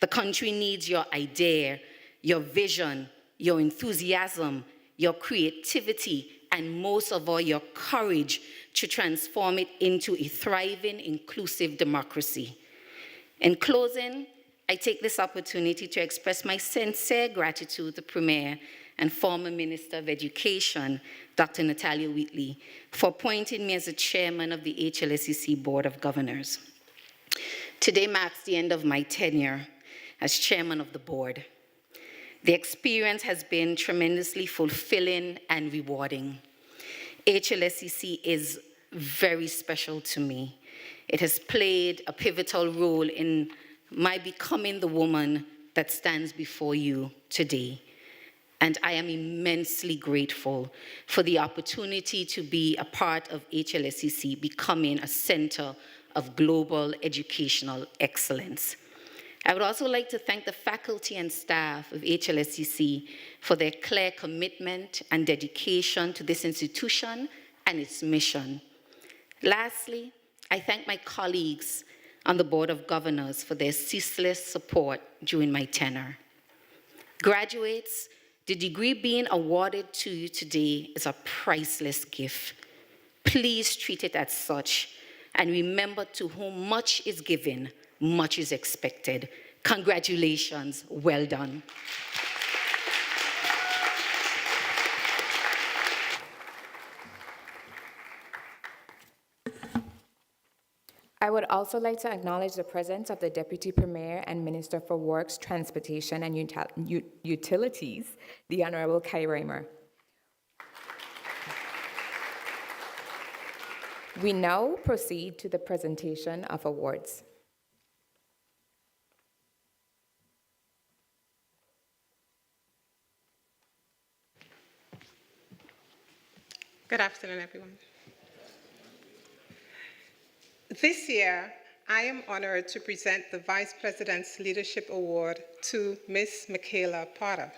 The country needs your idea, your vision, your enthusiasm, your creativity, and most of all, your courage to transform it into a thriving, inclusive democracy. In closing, I take this opportunity to express my sincere gratitude to Premier and former Minister of Education, Dr. Natalia Wheatley, for appointing me as the chairman of the HLSCC Board of Governors. Today marks the end of my tenure as chairman of the board. The experience has been tremendously fulfilling and rewarding. HLSCC is very special to me. It has played a pivotal role in my becoming the woman that stands before you today. And I am immensely grateful for the opportunity to be a part of HLSCC becoming a center of global educational excellence. I would also like to thank the faculty and staff of HLSCC for their clear commitment and dedication to this institution and its mission. Lastly, I thank my colleagues on the Board of Governors for their ceaseless support during my tenure. Graduates, the degree being awarded to you today is a priceless gift. Please treat it as such, and remember, to whom much is given, much is expected. Congratulations, well done. I would also like to acknowledge the presence of the Deputy Premier and Minister for Works, Transportation, and Utilities, the Honorable Kai Reimer. We now proceed to the presentation of awards. Good afternoon, everyone. This year, I am honored to present the Vice President's Leadership Award to Ms. Michaela Potter.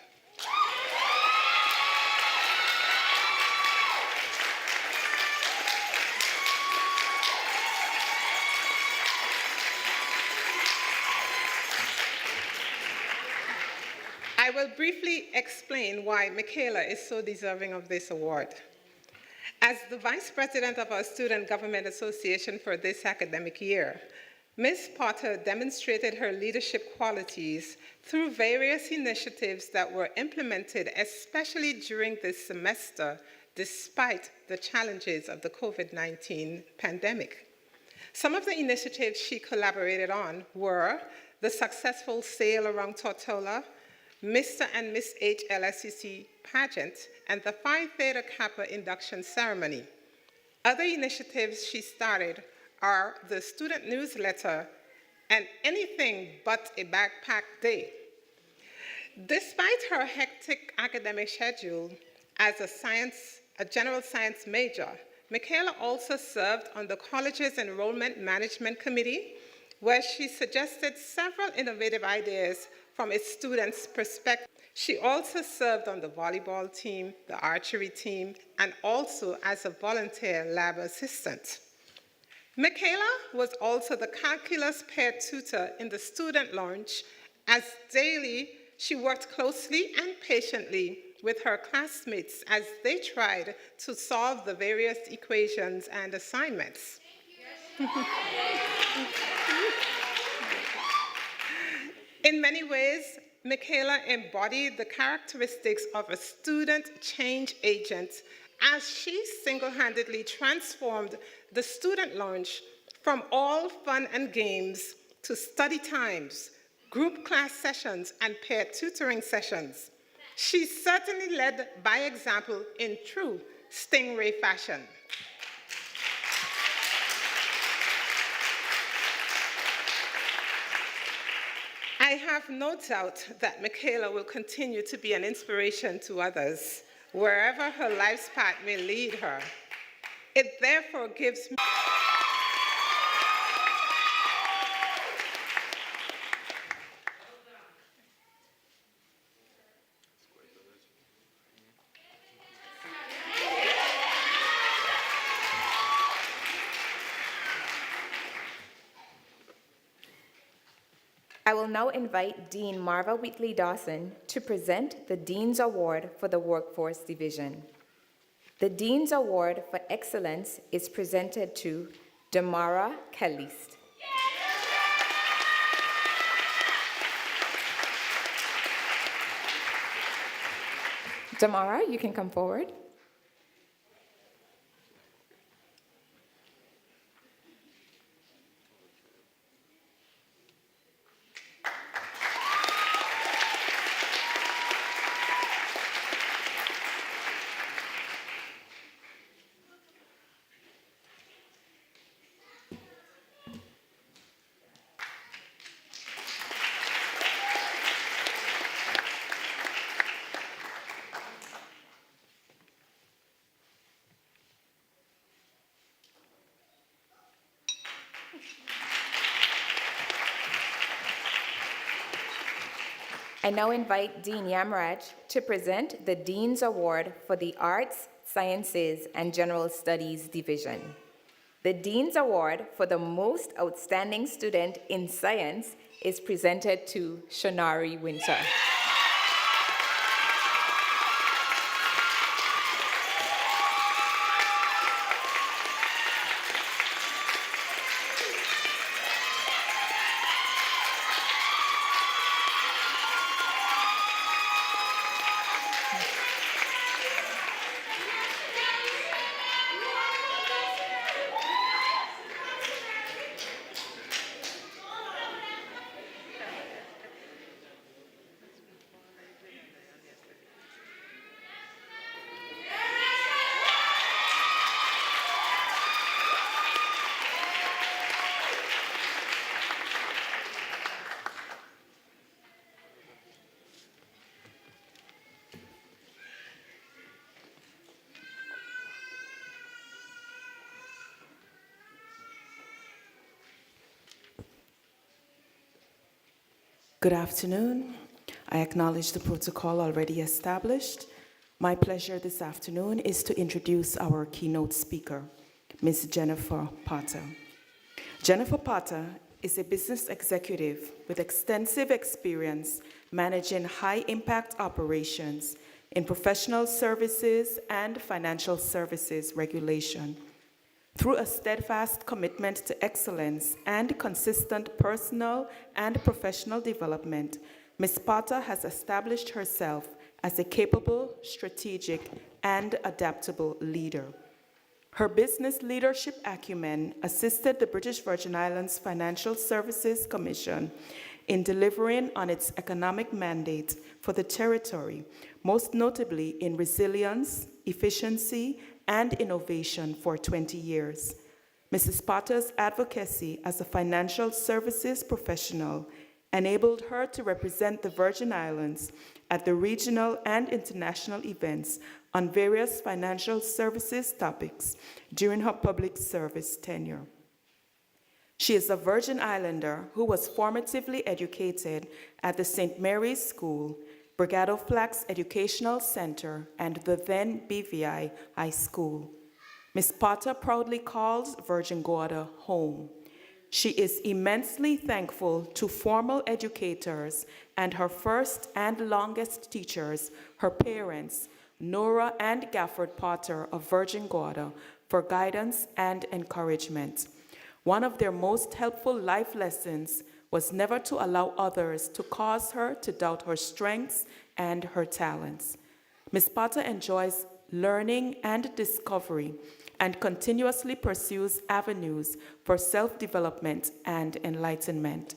I will briefly explain why Michaela is so deserving of this award. As the Vice President of our Student Government Association for this academic year, Ms. Potter demonstrated her leadership qualities through various initiatives that were implemented, especially during this semester, despite the challenges of the COVID-19 pandemic. Some of the initiatives she collaborated on were the successful Sail Around Tortola, Mr. and Miss HLSCC pageant, and the Phi Theta Kappa induction ceremony. Other initiatives she started are the student newsletter and anything but a backpack day. Despite her hectic academic schedule as a general science major, Michaela also served on the college's Enrollment Management Committee, where she suggested several innovative ideas from its students' perspective. She also served on the volleyball team, the archery team, and also as a volunteer lab assistant. Michaela was also the calculus pair tutor in the student lounge, as daily she worked closely and patiently with her classmates as they tried to solve the various equations and assignments. In many ways, Michaela embodied the characteristics of a student change agent as she single-handedly transformed the student lounge from all fun and games to study times, group class sessions, and peer tutoring sessions. She certainly led by example in true Stingray fashion. I have no doubt that Michaela will continue to be an inspiration to others, wherever her life's path may lead her. It therefore gives me I will now invite Dean Marva Wheatley Dawson to present the Dean's Award for the Workforce Division. The Dean's Award for Excellence is presented to Damara Kalist. Damara, you can come forward. I now invite Dean Yamraj to present the Dean's Award for the Arts, Sciences, and General Studies Division. The Dean's Award for the Most Outstanding Student in Science is presented to Shonari Winter. Good afternoon. I acknowledge the protocol already established. My pleasure this afternoon is to introduce our keynote speaker, Ms. Jennifer Potter. Jennifer Potter is a business executive with extensive experience managing high-impact operations in professional services and financial services regulation. Through a steadfast commitment to excellence and consistent personal and professional development, Ms. Potter has established herself as a capable, strategic, and adaptable leader. Her business leadership acumen assisted the British Virgin Islands Financial Services Commission in delivering on its economic mandate for the territory, most notably in resilience, efficiency, and innovation for 20 years. Mrs. Potter's advocacy as a financial services professional enabled her to represent the Virgin Islands at the regional and international events on various financial services topics during her public service tenure. She is a Virgin Islander who was formatively educated at the St. Mary's School, Brigado Flax Educational Center, and the then BVI High School. Ms. Potter proudly calls Virgin Gorda home. She is immensely thankful to formal educators and her first and longest teachers, her parents, Nora and Gafford Potter of Virgin Gorda, for guidance and encouragement. One of their most helpful life lessons was never to allow others to cause her to doubt her strengths and her talents. Ms. Potter enjoys learning and discovery and continuously pursues avenues for self-development and enlightenment.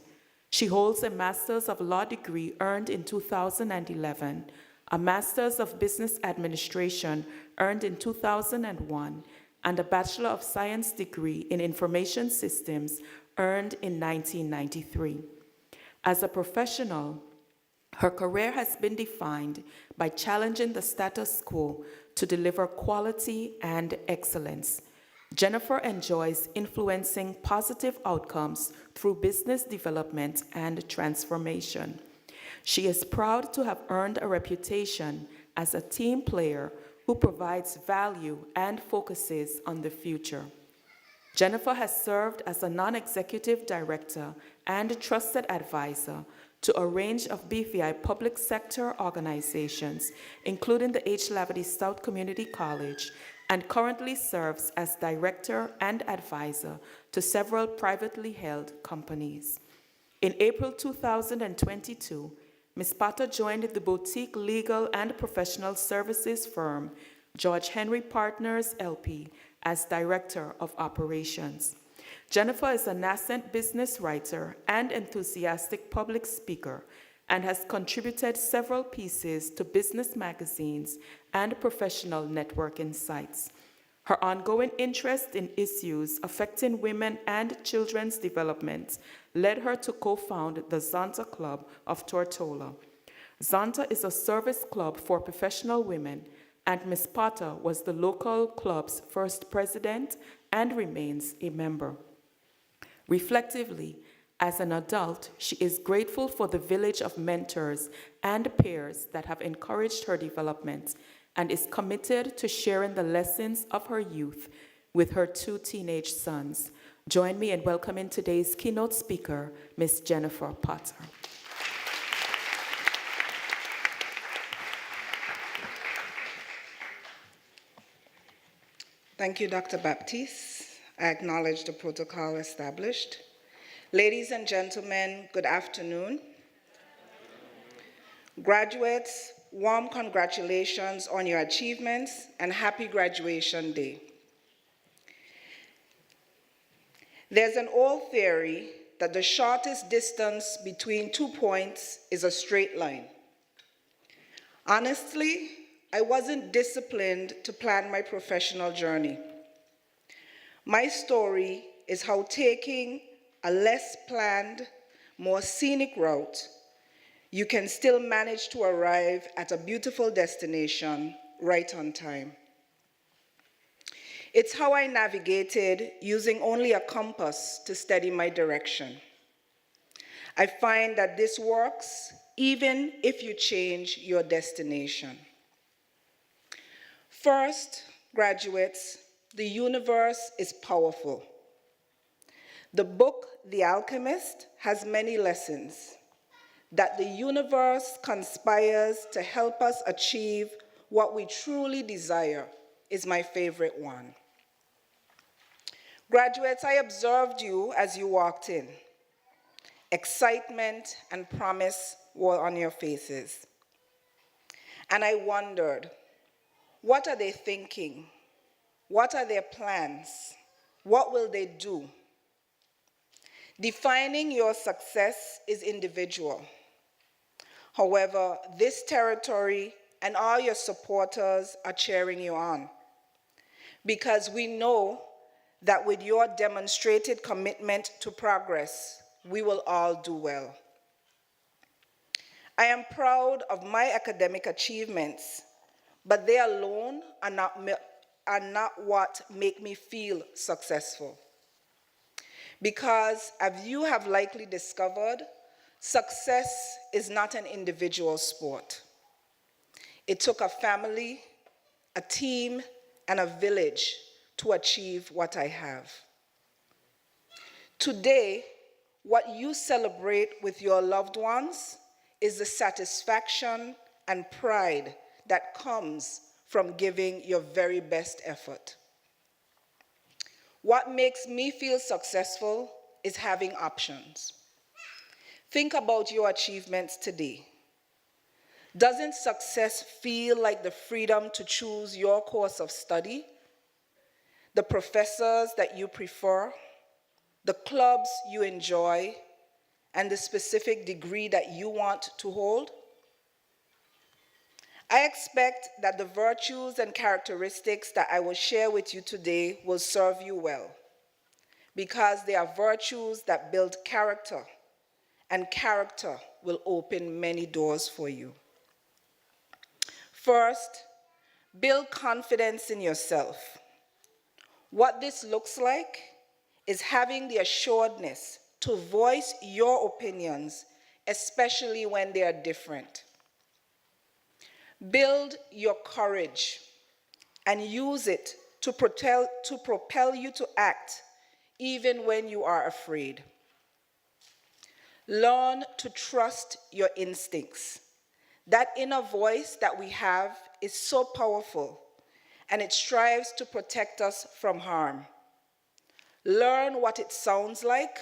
She holds a Master's of Law degree earned in 2011, a Master's of Business Administration earned in 2001, and a Bachelor of Science degree in Information Systems earned in 1993. As a professional, her career has been defined by challenging the status quo to deliver quality and excellence. Jennifer enjoys influencing positive outcomes through business development and transformation. She is proud to have earned a reputation as a team player who provides value and focuses on the future. Jennifer has served as a non-executive director and trusted advisor to a range of BVI public sector organizations, including the H. Laverty Stout Community College, and currently serves as director and advisor to several privately held companies. In April 2022, Ms. Potter joined the boutique legal and professional services firm, George Henry Partners, LP, as Director of Operations. Jennifer is a nascent business writer and enthusiastic public speaker and has contributed several pieces to business magazines and professional networking sites. Her ongoing interest in issues affecting women and children's development led her to co-found the Zonta Club of Tortola. Zonta is a service club for professional women, and Ms. Potter was the local club's first president and remains a member. Reflectively, as an adult, she is grateful for the village of mentors and peers that have encouraged her development and is committed to sharing the lessons of her youth with her two teenage sons. Join me in welcoming today's keynote speaker, Ms. Jennifer Potter. Thank you, Dr. Baptiste. I acknowledge the protocol established. Ladies and gentlemen, good afternoon. Graduates, warm congratulations on your achievements and happy graduation day. There's an old theory that the shortest distance between 2 points is a straight line. Honestly, I wasn't disciplined to plan my professional journey. My story is how taking a less planned, more scenic route, you can still manage to arrive at a beautiful destination right on time. It's how I navigated using only a compass to steady my direction. I find that this works even if you change your destination. First, graduates, the universe is powerful. The book, The Alchemist, has many lessons. That the universe conspires to help us achieve what we truly desire is my favorite one. Graduates, I observed you as you walked in. Excitement and promise were on your faces. And I wondered, what are they thinking? What are their plans? What will they do? Defining your success is individual. However, this territory and all your supporters are cheering you on, because we know that with your demonstrated commitment to progress, we will all do well. I am proud of my academic achievements, but they alone are not what make me feel successful. Because, as you have likely discovered, success is not an individual sport. It took a family, a team, and a village to achieve what I have. Today, what you celebrate with your loved ones is the satisfaction and pride that comes from giving your very best effort. What makes me feel successful is having options. Think about your achievements today. Doesn't success feel like the freedom to choose your course of study, the professors that you prefer, the clubs you enjoy, and the specific degree that you want to hold? I expect that the virtues and characteristics that I will share with you today will serve you well, because they are virtues that build character, and character will open many doors for you. First, build confidence in yourself. What this looks like is having the assuredness to voice your opinions, especially when they are different. Build your courage and use it to propel you to act even when you are afraid. Learn to trust your instincts. That inner voice that we have is so powerful, and it strives to protect us from harm. Learn what it sounds like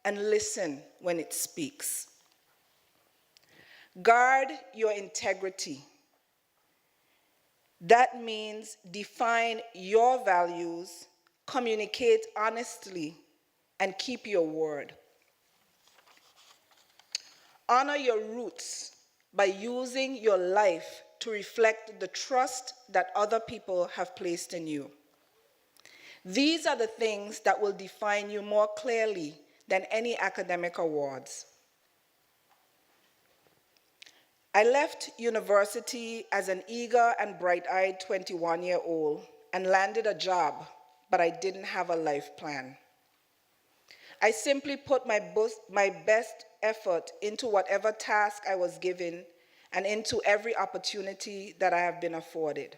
and listen when it speaks. Guard your integrity. That means define your values, communicate honestly, and keep your word. Honor your roots by using your life to reflect the trust that other people have placed in you. These are the things that will define you more clearly than any academic awards. I left university as an eager and bright-eyed 21-year-old and landed a job, but I didn't have a life plan. I simply put my best effort into whatever task I was given and into every opportunity that I have been afforded.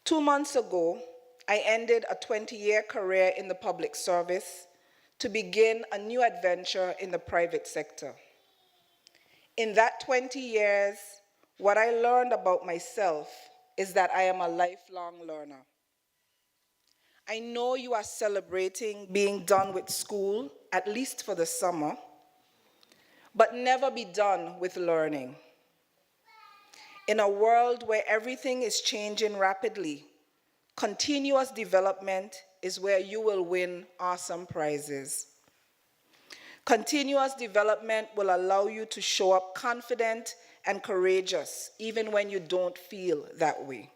2 months ago, I ended a 20-year career in the public service to begin a new adventure in the private sector. In that 20 years, what I learned about myself is that I am a lifelong learner. I know you are celebrating being done with school, at least for the summer, but never be done with learning. In a world where everything is changing rapidly, continuous development is where you will win awesome prizes. Continuous development will allow you to show up confident and courageous, even when you don't feel that way.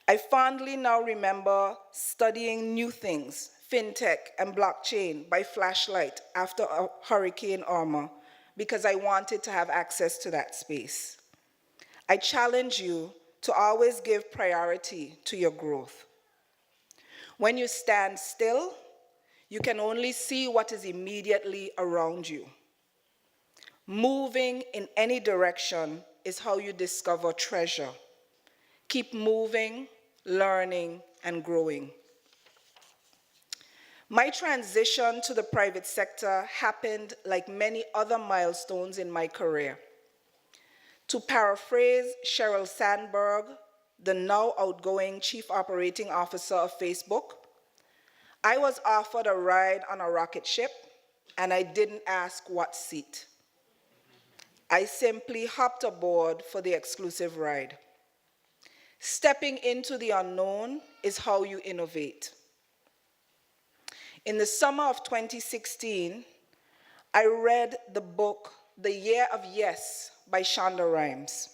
I fondly now remember studying new things, fintech and blockchain, by flashlight after a Hurricane Irma, because I wanted to have access to that space. I challenge you to always give priority to your growth. When you stand still, you can only see what is immediately around you. Moving in any direction is how you discover treasure. Keep moving, learning, and growing. My transition to the private sector happened like many other milestones in my career. To paraphrase Sheryl Sandberg, the now outgoing Chief Operating Officer of Facebook, I was offered a ride on a rocket ship, and I didn't ask what seat. I simply hopped aboard for the exclusive ride. Stepping into the unknown is how you innovate. In the summer of 2016, I read the book, The Year of Yes by Shonda Rhimes.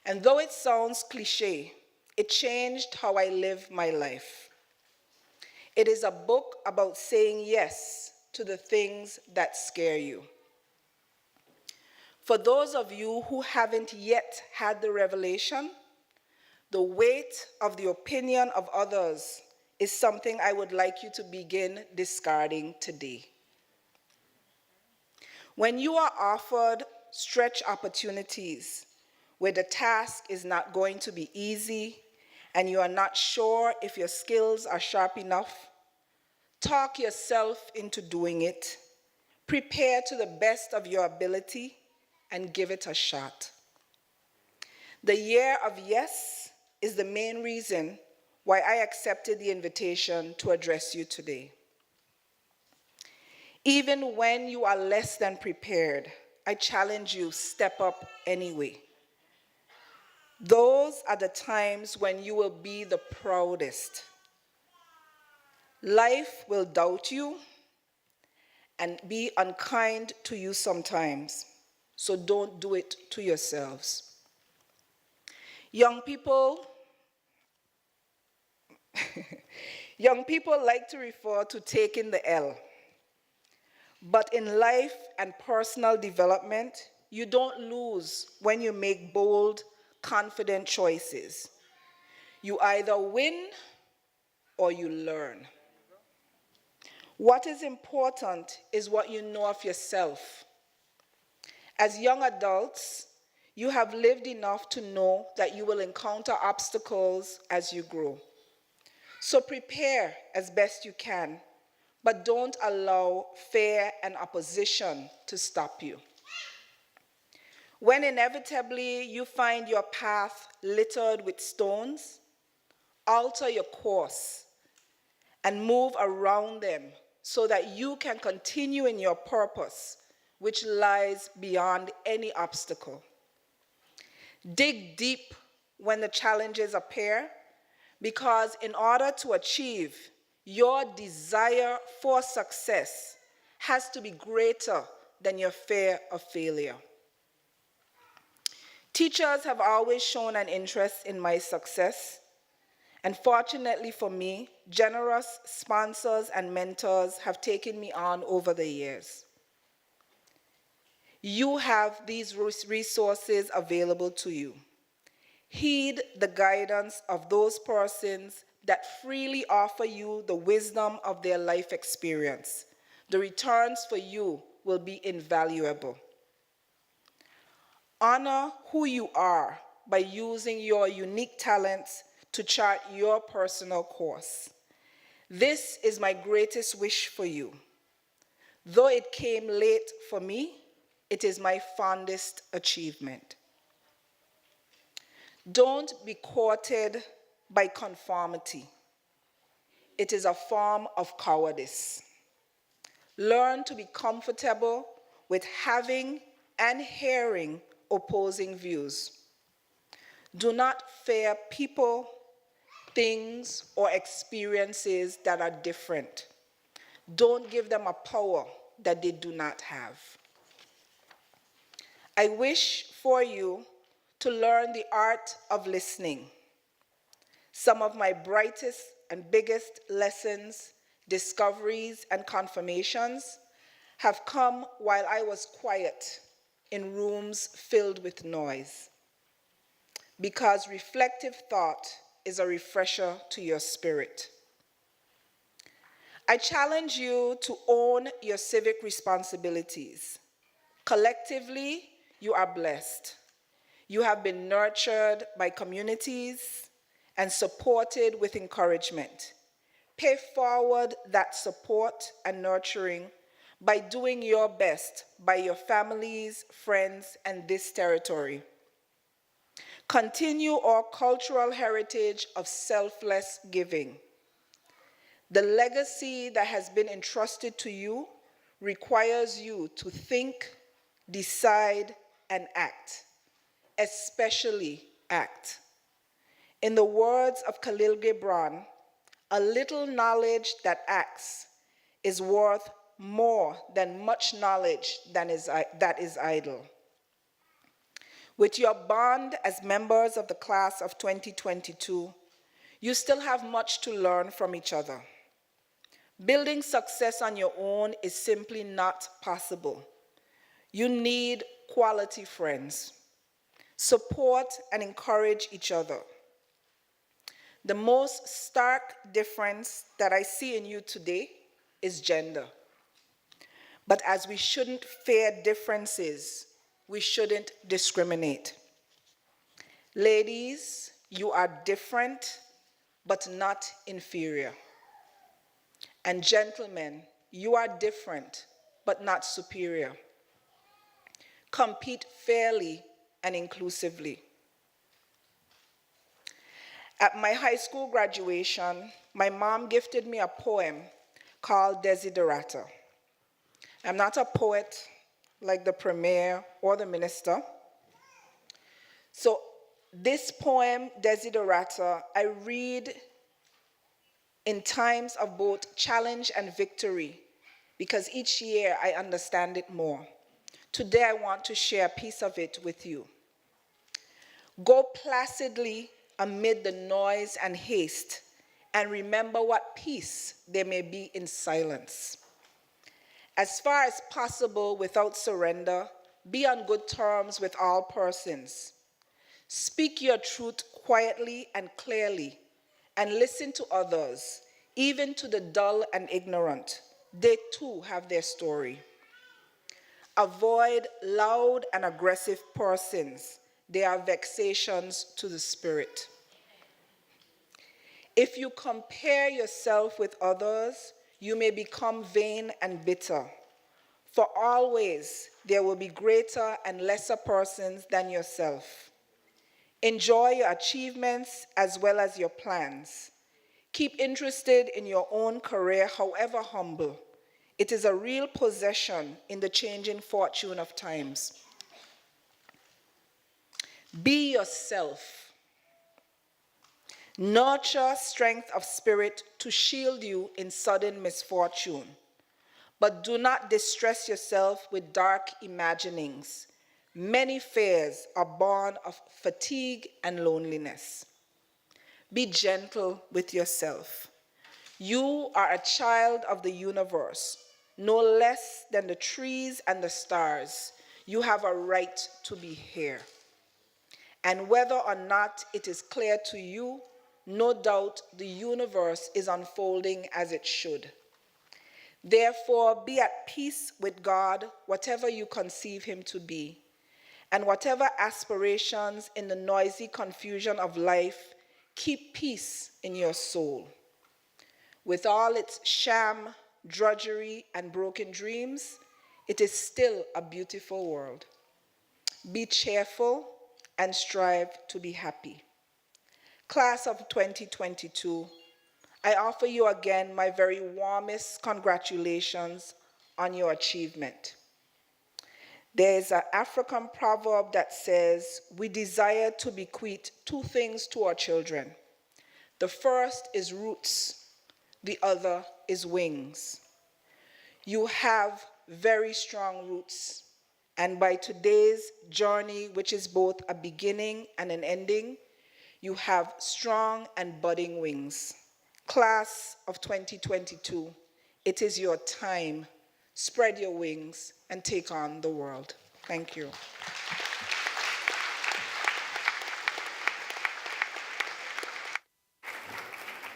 And though it sounds cliche, it changed how I live my life. It is a book about saying yes to the things that scare you. For those of you who haven't yet had the revelation, the weight of the opinion of others is something I would like you to begin discarding today. When you are offered stretch opportunities where the task is not going to be easy and you are not sure if your skills are sharp enough, talk yourself into doing it, prepare to the best of your ability, and give it a shot. The year of yes is the main reason why I accepted the invitation to address you today. Even when you are less than prepared, I challenge you, step up anyway. Those are the times when you will be the proudest. Life will doubt you and be unkind to you sometimes, so don't do it to yourselves. Young people like to refer to taking the L. But in life and personal development, you don't lose when you make bold, confident choices. You either win or you learn. What is important is what you know of yourself. As young adults, you have lived enough to know that you will encounter obstacles as you grow. So prepare as best you can, but don't allow fear and opposition to stop you. When inevitably you find your path littered with stones, alter your course and move around them so that you can continue in your purpose, which lies beyond any obstacle. Dig deep when the challenges appear, because in order to achieve, your desire for success has to be greater than your fear of failure. Teachers have always shown an interest in my success, and fortunately for me, generous sponsors and mentors have taken me on over the years. You have these resources available to you. Heed the guidance of those persons that freely offer you the wisdom of their life experience. The returns for you will be invaluable. Honor who you are by using your unique talents to chart your personal course. This is my greatest wish for you. Though it came late for me, it is my fondest achievement. Don't be courted by conformity. It is a form of cowardice. Learn to be comfortable with having and hearing opposing views. Do not fear people, things, or experiences that are different. Don't give them a power that they do not have. I wish for you to learn the art of listening. Some of my brightest and biggest lessons, discoveries, and confirmations have come while I was quiet in rooms filled with noise, because reflective thought is a refresher to your spirit. I challenge you to own your civic responsibilities. Collectively, you are blessed. You have been nurtured by communities and supported with encouragement. Pay forward that support and nurturing by doing your best by your families, friends, and this territory. Continue our cultural heritage of selfless giving. The legacy that has been entrusted to you requires you to think, decide, and act, especially act. In the words of Khalil Gibran, a little knowledge that acts is worth more than much knowledge that is idle. With your bond as members of the class of 2022, you still have much to learn from each other. Building success on your own is simply not possible. You need quality friends. Support and encourage each other. The most stark difference that I see in you today is gender. But as we shouldn't fear differences, we shouldn't discriminate. Ladies, you are different, but not inferior. And gentlemen, you are different, but not superior. Compete fairly and inclusively. At my high school graduation, my mom gifted me a poem called Desiderata. I'm not a poet like the premier or the minister. So this poem, Desiderata, I read in times of both challenge and victory, because each year I understand it more. Today I want to share a piece of it with you. Go placidly amid the noise and haste, and remember what peace there may be in silence. As far as possible, without surrender, be on good terms with all persons. Speak your truth quietly and clearly, and listen to others, even to the dull and ignorant. They too have their story. Avoid loud and aggressive persons. They are vexations to the spirit. If you compare yourself with others, you may become vain and bitter. For always there will be greater and lesser persons than yourself. Enjoy your achievements as well as your plans. Keep interested in your own career, however humble. It is a real possession in the changing fortune of times. Be yourself. Nurture strength of spirit to shield you in sudden misfortune. But do not distress yourself with dark imaginings. Many fears are born of fatigue and loneliness. Be gentle with yourself. You are a child of the universe, no less than the trees and the stars. You have a right to be here. And whether or not it is clear to you, no doubt the universe is unfolding as it should. Therefore, be at peace with God, whatever you conceive him to be, and whatever aspirations in the noisy confusion of life, keep peace in your soul. With all its sham, drudgery, and broken dreams, it is still a beautiful world. Be cheerful and strive to be happy. Class of 2022, I offer you again my very warmest congratulations on your achievement. There is an African proverb that says, we desire to bequeath two things to our children. The first is roots, the other is wings. You have very strong roots, and by today's journey, which is both a beginning and an ending, you have strong and budding wings. Class of 2022, it is your time. Spread your wings and take on the world. Thank you.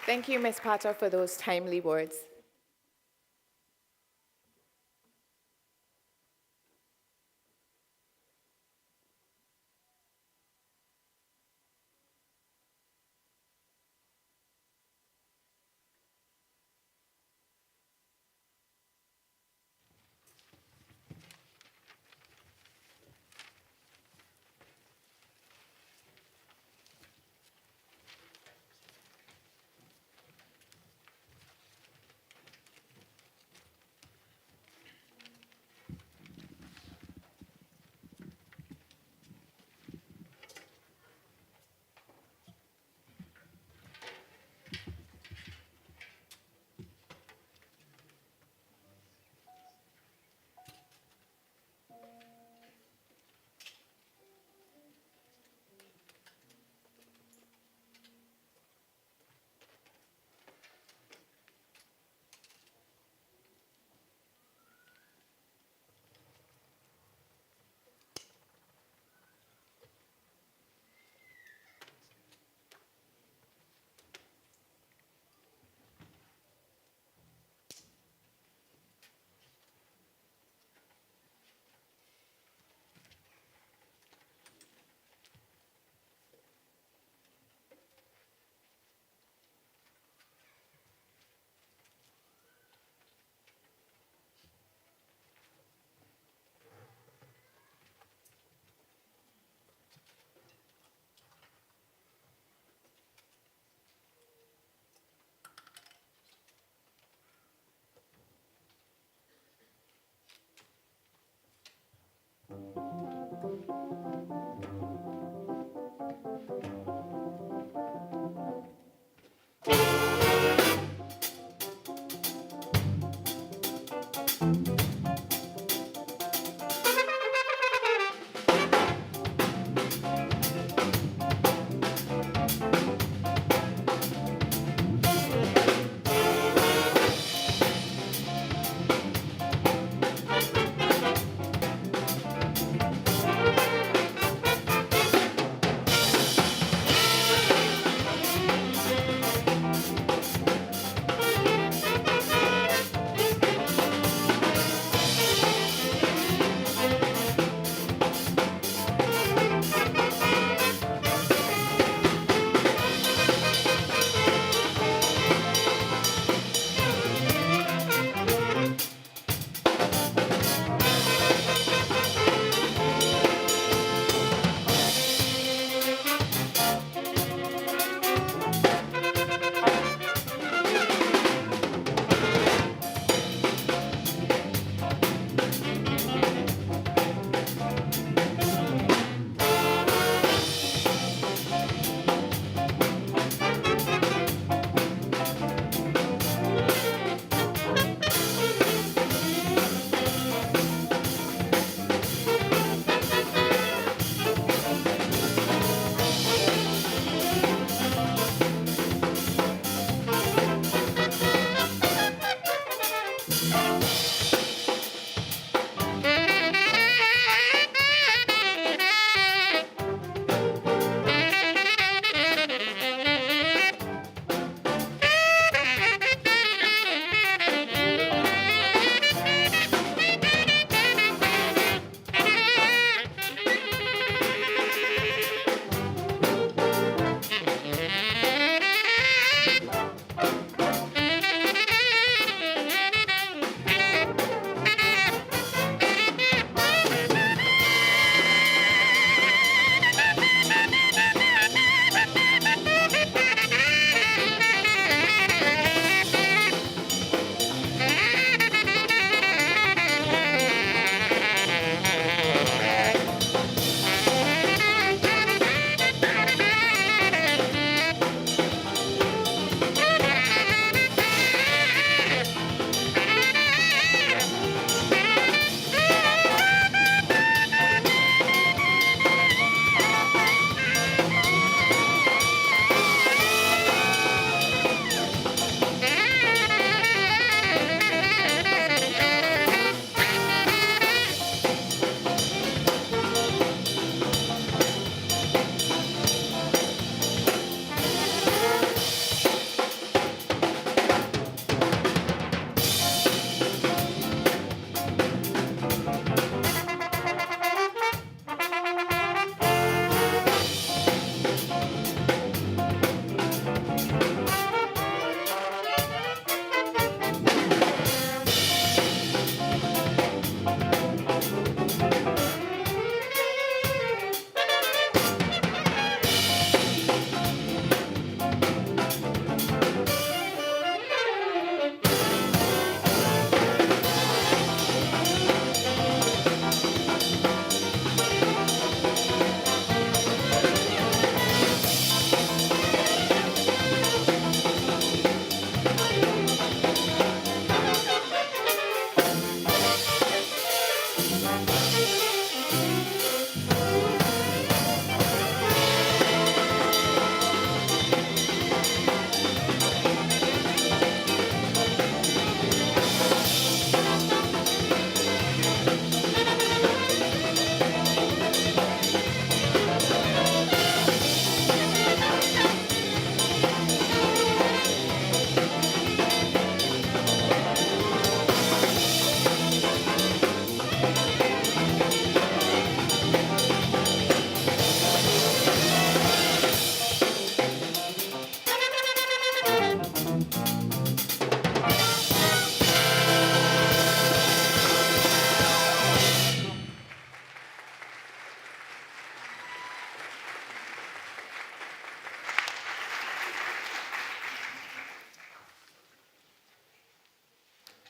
Thank you, Ms. Potter, for those timely words.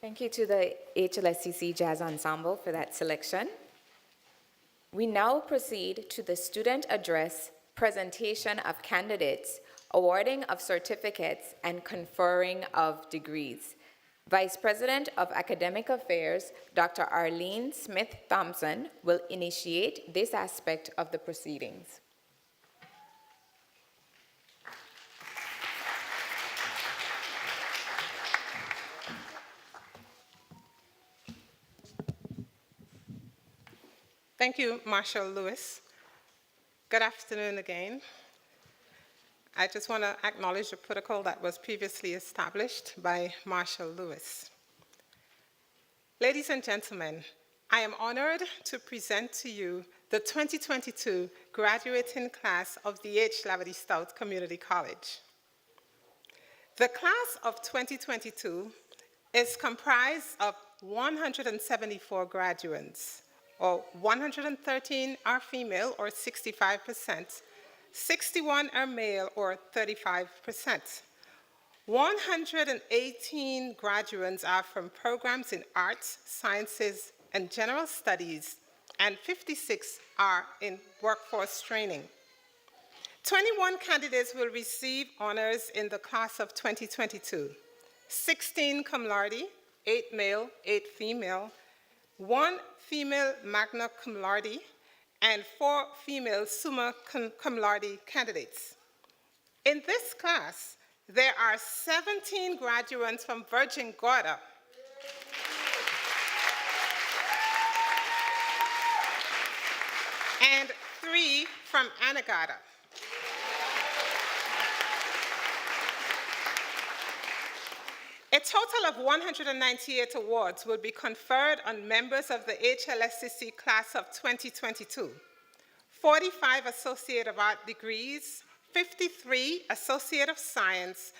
Thank you to the HLSCC Jazz Ensemble for that selection. We now proceed to the student address, presentation of candidates, awarding of certificates, and conferring of degrees. Vice President of Academic Affairs, Dr. Arlene Smith-Thompson, will initiate this aspect of the proceedings. Thank you, Marshall Lewis. Good afternoon again. I just want to acknowledge the protocol that was previously established by Marshall Lewis. Ladies and gentlemen, I am honored to present to you the 2022 graduating class of the H. Lavity Stoutt Community College. The class of 2022 is comprised of 174 graduates, or 113 are female, or 65%, 61 are male, or 35%. 118 graduates are from programs in arts, sciences, and general studies, and 56 are in workforce training. 21 candidates will receive honors in the class of 2022. 16 cum laude, 8 male, 8 female, 1 female magna cum laude, and 4 female summa cum laude candidates. In this class, there are 17 graduates from Virgin Gorda, and 3 from Anegada. A total of 198 awards will be conferred on members of the HLSCC class of 2022. 45 Associate of Art degrees, 53 Associate of Science,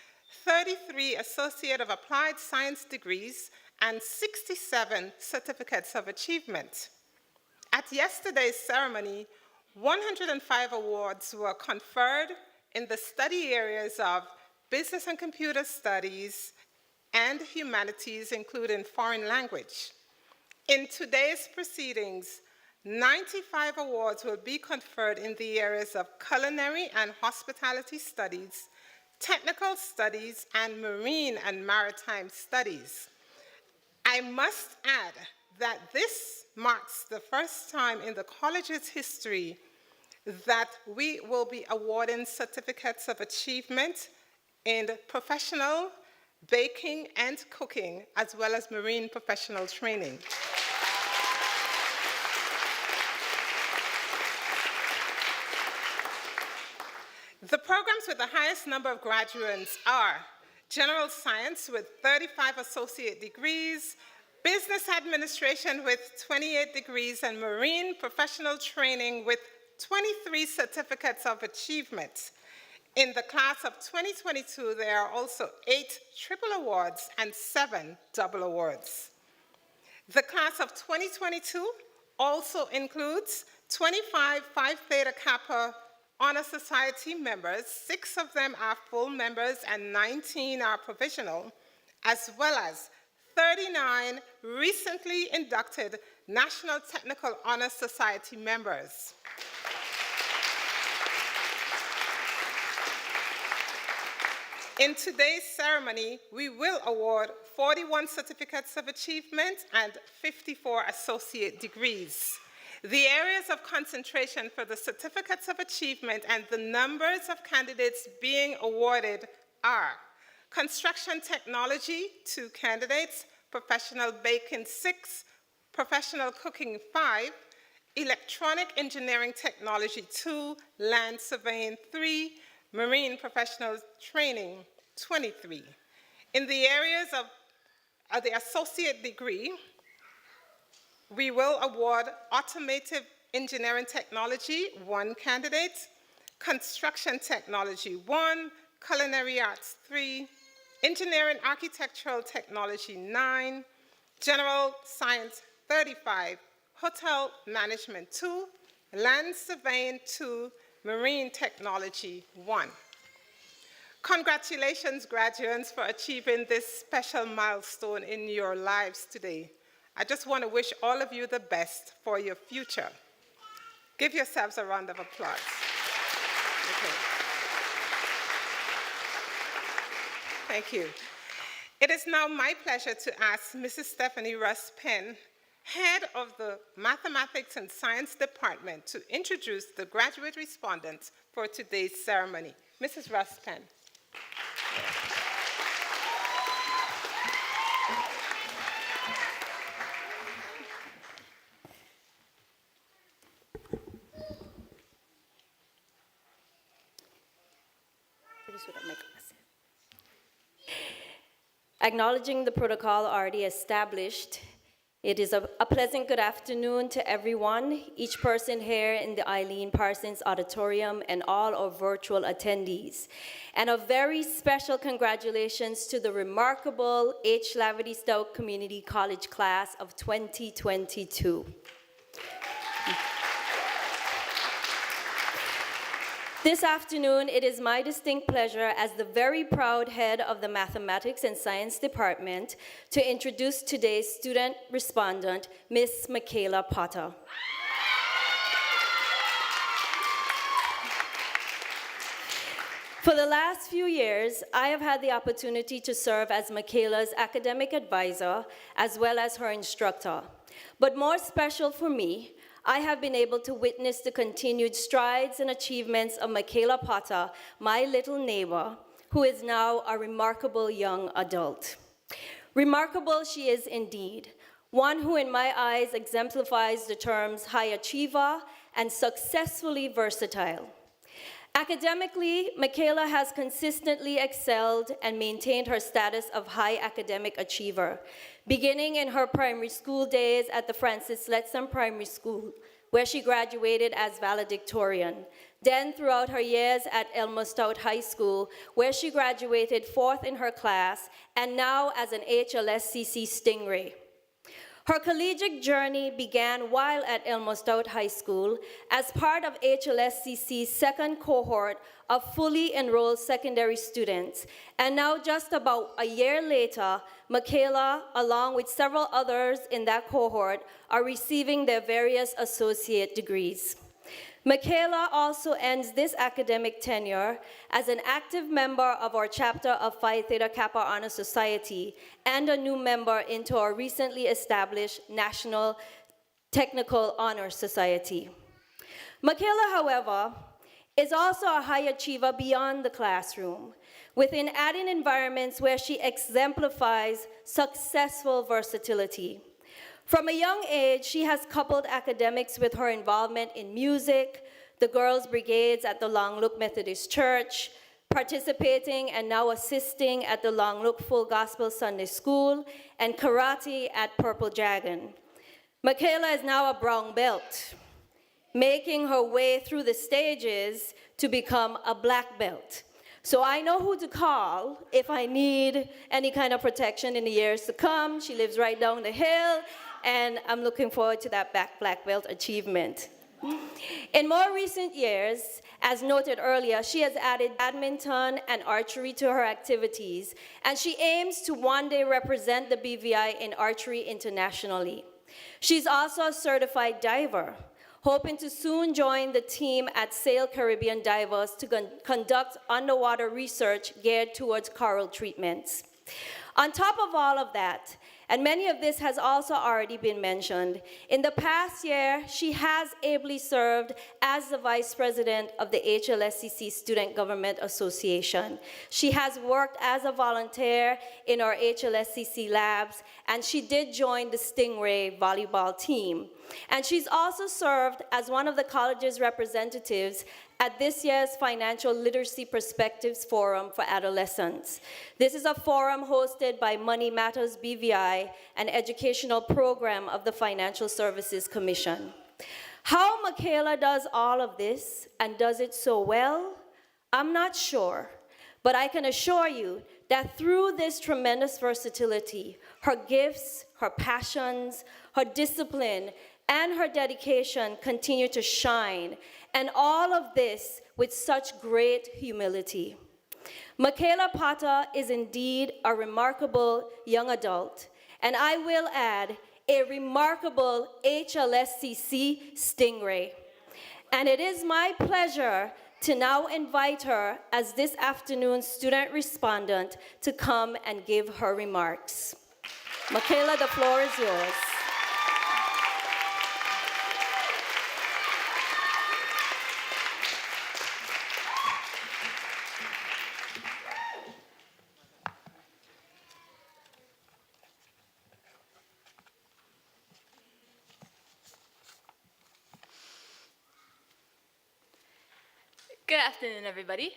33 Associate of Applied Science degrees, and 67 Certificates of Achievement. At yesterday's ceremony, 105 awards were conferred in the study areas of Business and Computer Studies and Humanities, including Foreign Language. In today's proceedings, 95 awards will be conferred in the areas of Culinary and Hospitality Studies, Technical Studies, and Marine and Maritime Studies. I must add that this marks the first time in the college's history that we will be awarding certificates of achievement in professional baking and cooking, as well as marine professional training. The programs with the highest number of graduates are General Science with 35 associate degrees, Business Administration with 28 degrees, and Marine Professional Training with 23 certificates of achievement. In the class of 2022, there are also 8 triple awards and 7 double awards. The class of 2022 also includes 25 Phi Theta Kappa Honor Society members. 6 of them are full members and 19 are provisional, as well as 39 recently inducted National Technical Honor Society members. In today's ceremony, we will award 41 certificates of achievement and 54 associate degrees. The areas of concentration for the certificates of achievement and the numbers of candidates being awarded are Construction Technology, 2 candidates, Professional Baking, 6, Professional Cooking, 5, Electronic Engineering Technology, 2, Land Surveying, 3, Marine Professional Training, 23. In the areas of the associate degree, we will award Automotive Engineering Technology, 1 candidate, Construction Technology, 1, Culinary Arts, 3, Engineering Architectural Technology, 9, General Science, 35, Hotel Management, 2, Land Surveying, 2, Marine Technology, 1. Congratulations, graduates, for achieving this special milestone in your lives today. I just want to wish all of you the best for your future. Give yourselves a round of applause. Okay. Thank you. It is now my pleasure to ask Mrs. Stephanie Russ Penn, head of the Mathematics and Science Department, to introduce the graduate respondents for today's ceremony. Mrs. Russ Penn. Acknowledging the protocol already established, it is a pleasant good afternoon to everyone, each person here in the Eileen Parsons Auditorium and all our virtual attendees. And a very special congratulations to the remarkable H. Laverty Stoutt Community College class of 2022. This afternoon, it is my distinct pleasure as the very proud head of the Mathematics and Science Department to introduce today's student respondent, Miss Michaela Potter. For the last few years, I have had the opportunity to serve as Michaela's academic advisor as well as her instructor. But more special for me, I have been able to witness the continued strides and achievements of Michaela Potter, my little neighbor, who is now a remarkable young adult. Remarkable she is indeed, one who in my eyes exemplifies the terms high achiever and successfully versatile. Academically, Michaela has consistently excelled and maintained her status of high academic achiever, beginning in her primary school days at the Francis Letson Primary School, where she graduated as valedictorian. Then throughout her years at Elmer Stoutt High School, where she graduated 4th in her class, and now as an HLSCC Stingray. Her collegiate journey began while at Elmer Stoutt High School as part of HLSCC's second cohort of fully enrolled secondary students. And now just about a year later, Michaela, along with several others in that cohort, are receiving their various associate degrees. Michaela also ends this academic tenure as an active member of our chapter of Phi Theta Kappa Honor Society and a new member into our recently established National Technical Honor Society. Michaela, however, is also a high achiever beyond the classroom, within adding environments where she exemplifies successful versatility. From a young age, she has coupled academics with her involvement in music, the Girls' Brigades at the Long Look Methodist Church, participating and now assisting at the Long Look Full Gospel Sunday School, and karate at Purple Dragon. Michaela is now a brown belt, making her way through the stages to become a black belt. So I know who to call if I need any kind of protection in the years to come. She lives right down the hill, and I'm looking forward to that black belt achievement. In more recent years, as noted earlier, she has added badminton and archery to her activities, and she aims to one day represent the BVI in archery internationally. She's also a certified diver, hoping to soon join the team at Sail Caribbean Divers to conduct underwater research geared towards coral treatments. On top of all of that, and many of this has also already been mentioned, in the past year, she has ably served as the vice president of the HLSCC Student Government Association. She has worked as a volunteer in our HLSCC labs, and she did join the Stingray volleyball team. And she's also served as one of the college's representatives at this year's Financial Literacy Perspectives Forum for Adolescents. This is a forum hosted by Money Matters BVI, an educational program of the Financial Services Commission. How Michaela does all of this and does it so well, I'm not sure, but I can assure you that through this tremendous versatility, her gifts, her passions, her discipline, and her dedication continue to shine, and all of this with such great humility. Michaela Potter is indeed a remarkable young adult, and I will add, a remarkable HLSCC Stingray. And it is my pleasure to now invite her as this afternoon's student respondent to come and give her remarks. Michaela, the floor is yours. Good afternoon, everybody.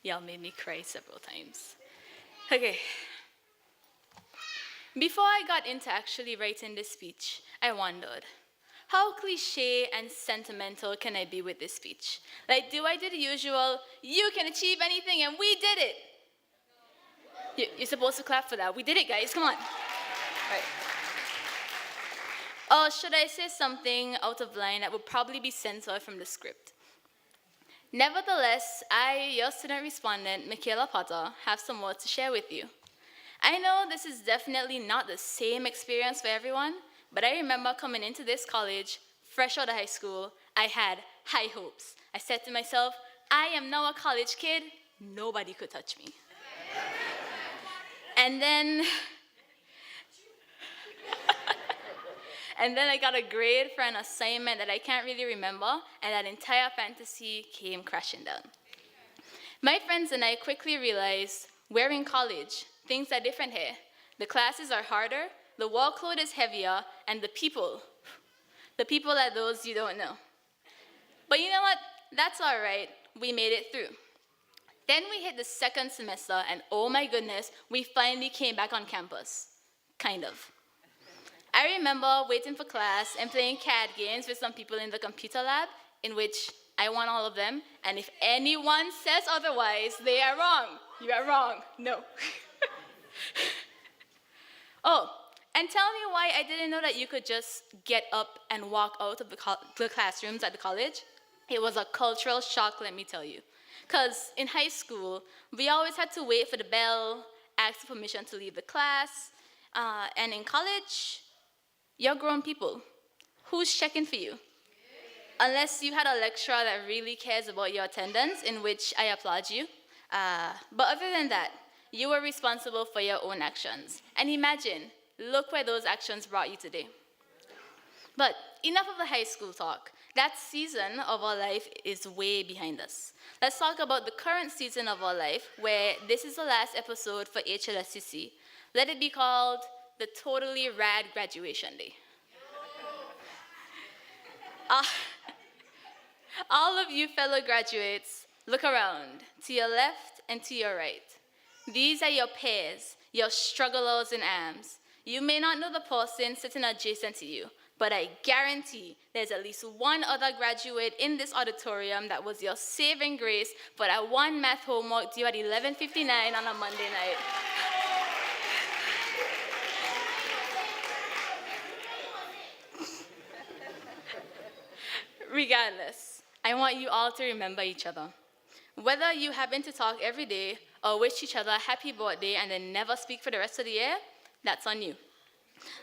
Y'all made me cry several times. Okay. Before I got into actually writing this speech, I wondered, how cliche and sentimental can I be with this speech? Like, do I do the usual, you can achieve anything and we did it? You're supposed to clap for that. We did it, guys, come on. Right. Or should I say something out of line that would probably be censored from the script? Nevertheless, I, your student respondent, Michaela Potter, have some more to share with you. I know this is definitely not the same experience for everyone, but I remember coming into this college, fresh out of high school, I had high hopes. I said to myself, I am now a college kid, nobody could touch me. And then I got a grade for an assignment that I can't really remember, and that entire fantasy came crashing down. My friends and I quickly realized we're in college. Things are different here. The classes are harder, the workload is heavier, and the people are those you don't know. But you know what? That's all right. We made it through. Then we hit the second semester, and oh my goodness, we finally came back on campus. Kind of. I remember waiting for class and playing CAD games with some people in the computer lab, in which I won all of them, and if anyone says otherwise, they are wrong. You are wrong. No. Oh, and tell me why I didn't know that you could just get up and walk out of the classrooms at the college. It was a cultural shock, let me tell you. Because in high school, we always had to wait for the bell, ask for permission to leave the class, and in college, you're grown people. Who's checking for you? Unless you had a lecturer that really cares about your attendance, in which I applaud you. But other than that, you were responsible for your own actions. And imagine, look where those actions brought you today. But enough of the high school talk. That season of our life is way behind us. Let's talk about the current season of our life, where this is the last episode for HLSCC. Let it be called the Totally Rad Graduation Day. All of you fellow graduates, look around, to your left and to your right. These are your peers, your strugglers in arms. You may not know the person sitting adjacent to you, but I guarantee there's at least one other graduate in this auditorium that was your saving grace for that one math homework due at 11:59 on a Monday night. Regardless, I want you all to remember each other. Whether you happen to talk every day or wish each other a happy birthday and then never speak for the rest of the year, that's on you.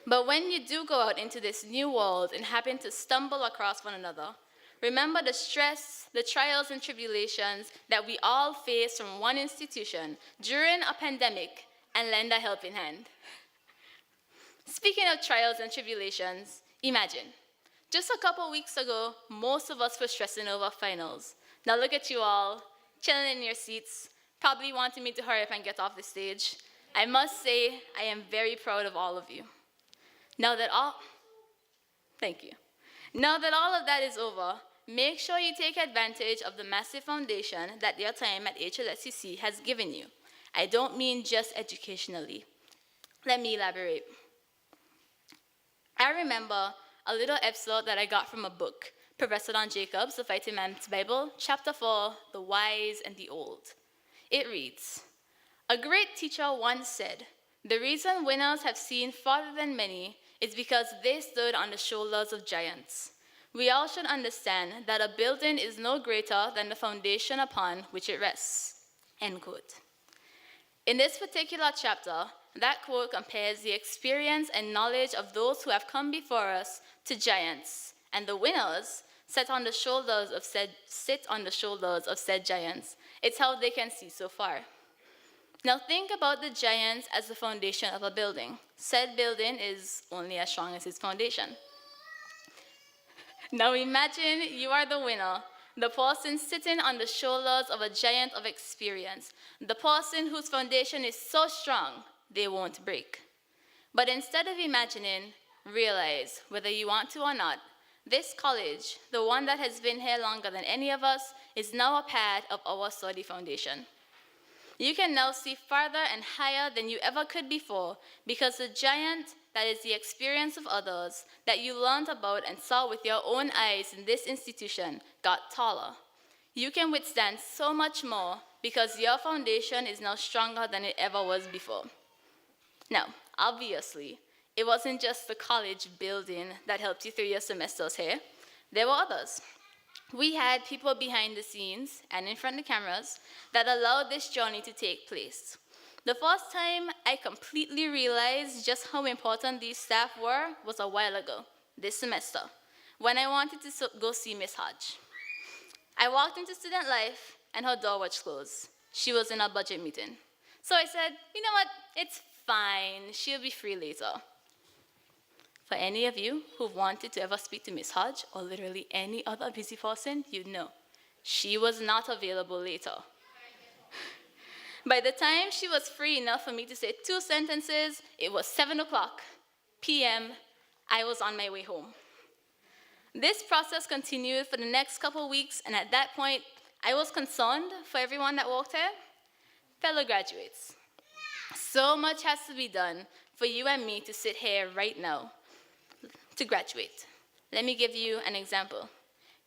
But when you do go out into this new world and happen to stumble across one another, remember the stress, the trials and tribulations that we all face from one institution during a pandemic, and lend a helping hand. Speaking of trials and tribulations, imagine, just a couple weeks ago, most of us were stressing over finals. Now look at you all, chilling in your seats, probably wanting me to hurry up and get off the stage. I must say, I am very proud of all of you. Now that all of that is over, make sure you take advantage of the massive foundation that your time at HLSCC has given you. I don't mean just educationally. Let me elaborate. I remember a little excerpt that I got from a book, Professor Don Jacobs, The Fighting Man's Bible, Chapter 4, The Wise and the Old. It reads, "A great teacher once said, the reason winners have seen farther than many is because they stood on the shoulders of giants. We all should understand that a building is no greater than the foundation upon which it rests." End quote. In this particular chapter, That quote compares the experience and knowledge of those who have come before us to giants, and the winners sit on the shoulders of said giants. It's how they can see so far. Now think about the giants as the foundation of a building. Said building is only as strong as its foundation. Now imagine you are the winner, the person sitting on the shoulders of a giant of experience, the person whose foundation is so strong they won't break. But instead of imagining, realize, whether you want to or not, this college, the one that has been here longer than any of us, is now a part of our sturdy foundation. You can now see farther and higher than you ever could before, because the giant that is the experience of others that you learned about and saw with your own eyes in this institution got taller. You can withstand so much more because your foundation is now stronger than it ever was before. Now, obviously, it wasn't just the college building that helped you through your semesters here. There were others. We had people behind the scenes and in front of the cameras that allowed this journey to take place. The first time I completely realized just how important these staff were was a while ago, this semester, when I wanted to go see Miss Hodge. I walked into student life and her door was closed. She was in a budget meeting. So I said, you know what, it's fine, she'll be free later. For any of you who've wanted to ever speak to Miss Hodge or literally any other busy person, you know, she was not available later. By the time she was free enough for me to say 2 sentences, it was 7:00 p.m. I was on my way home. This process continued for the next couple weeks, and at that point, I was concerned for everyone that walked here. Fellow graduates, so much has to be done for you and me to sit here right now to graduate. Let me give you an example.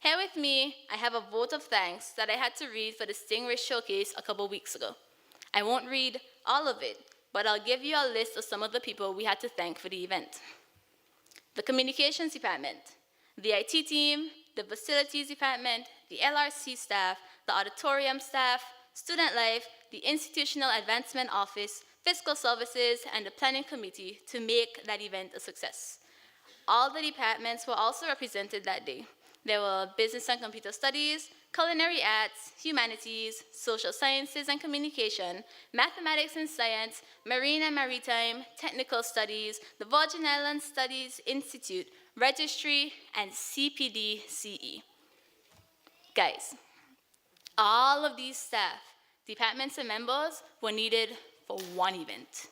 Here with me, I have a vote of thanks that I had to read for the Stingray Showcase a couple weeks ago. I won't read all of it, but I'll give you a list of some of the people we had to thank for the event. The communications department, the IT team, the facilities department, the LRC staff, the auditorium staff, student life, the institutional advancement office, fiscal services, and the planning committee to make that event a success. All the departments were also represented that day. There were business and computer studies, culinary arts, humanities, social sciences and communication, mathematics and science, marine and maritime, technical studies, the Virgin Islands Studies Institute, registry, and CPD-CE. Guys, all of these staff, departments, and members were needed for one event,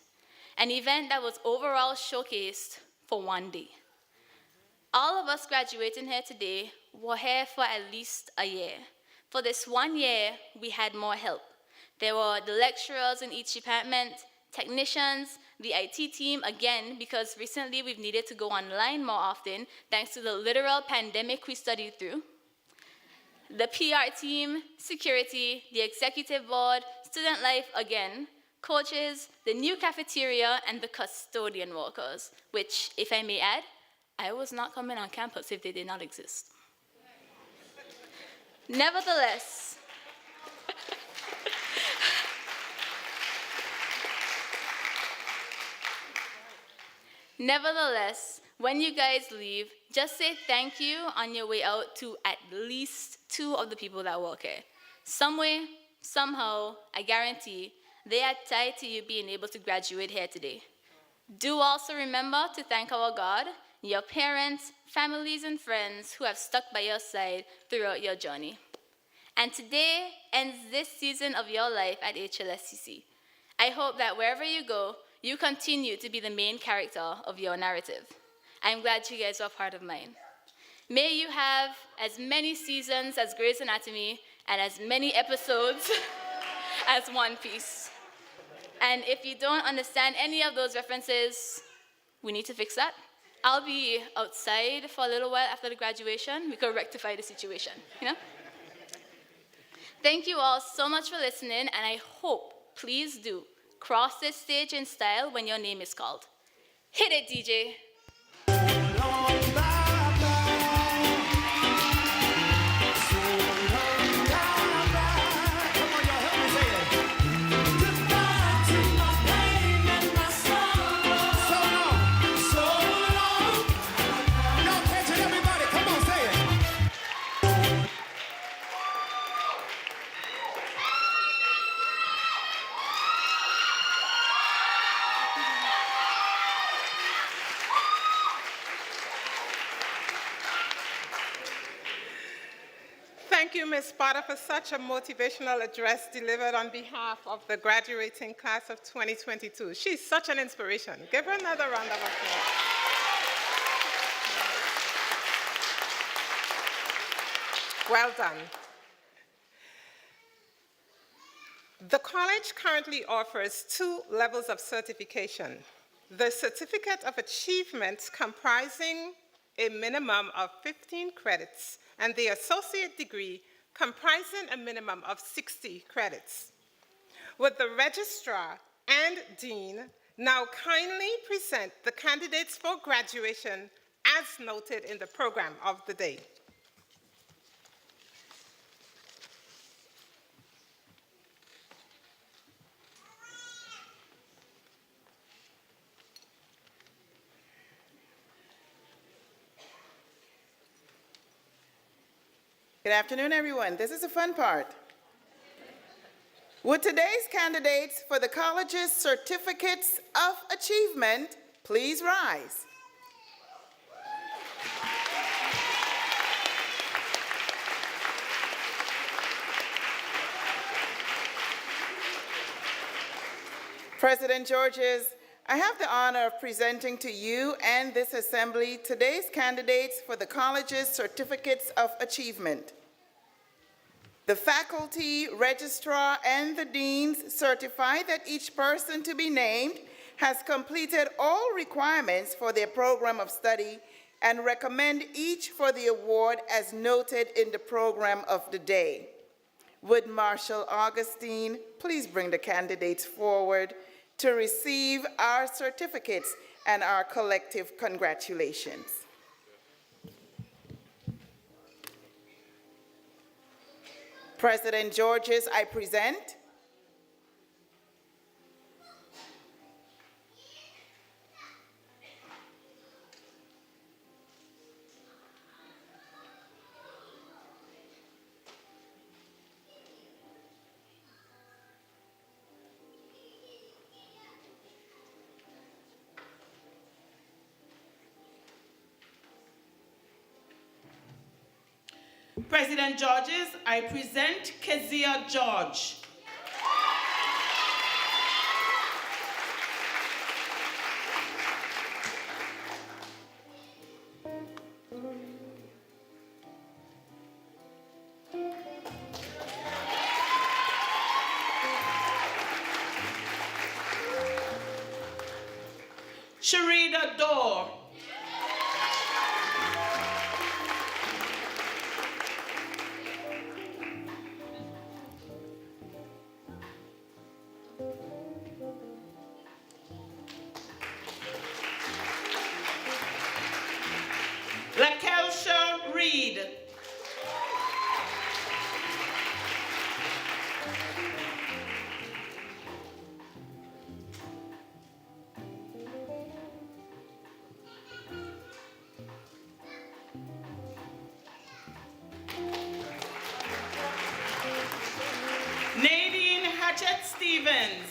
an event that was overall showcased for one day. All of us graduating here today were here for at least a year. For this 1 year, we had more help. There were the lecturers in each department, technicians, the IT team, again, because recently we've needed to go online more often, thanks to the literal pandemic we studied through. The PR team, security, the executive board, student life again, coaches, the new cafeteria, and the custodian workers, which, if I may add, I was not coming on campus if they did not exist. Nevertheless, when you guys leave, just say thank you on your way out to at least 2 of the people that work here. Some way, somehow, I guarantee, they are tied to you being able to graduate here today. Do also remember to thank our God, your parents, families, and friends who have stuck by your side throughout your journey. And today ends this season of your life at HLSCC. I hope that wherever you go, you continue to be the main character of your narrative. I'm glad you guys are part of mine. May you have as many seasons as Grey's Anatomy and as many episodes as One Piece. And if you don't understand any of those references, we need to fix that. I'll be outside for a little while after the graduation. We could rectify the situation, you know? Thank you all so much for listening, and I hope, please do, cross this stage in style when your name is called. Hit it, DJ. Thank you, Ms. Potter, for such a motivational address delivered on behalf of the graduating class of 2022. She's such an inspiration. Give her another round of applause. Well done. The college currently offers 2 levels of certification. The Certificate of Achievement, comprising a minimum of 15 credits, and the Associate Degree, comprising a minimum of 60 credits. Would the Registrar and Dean now kindly present the candidates for graduation as noted in the program of the day? Good afternoon, everyone. This is the fun part. Would today's candidates for the college's certificates of achievement please rise? President Georges, I have the honor of presenting to you and this assembly today's candidates for the college's certificates of achievement. The faculty, registrar, and the deans certify that each person to be named has completed all requirements for their program of study and recommend each for the award as noted in the program of the day. Would Marshall Augustine please bring the candidates forward to receive our certificates and our collective congratulations. President Georges, I present President Georges, I present Kezia George. Sharida Dorr. Lakelsha Reed. Nadine Hatchett Stevens.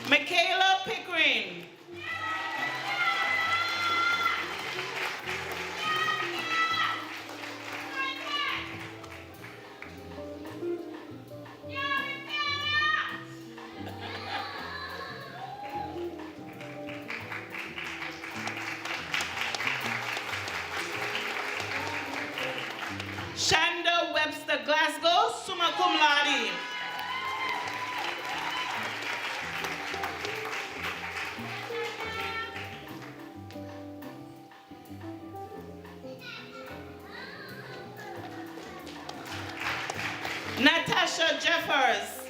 Michaela Pickering. Shanda Webster Glasgow, summa cum laude. Natasha Jeffers.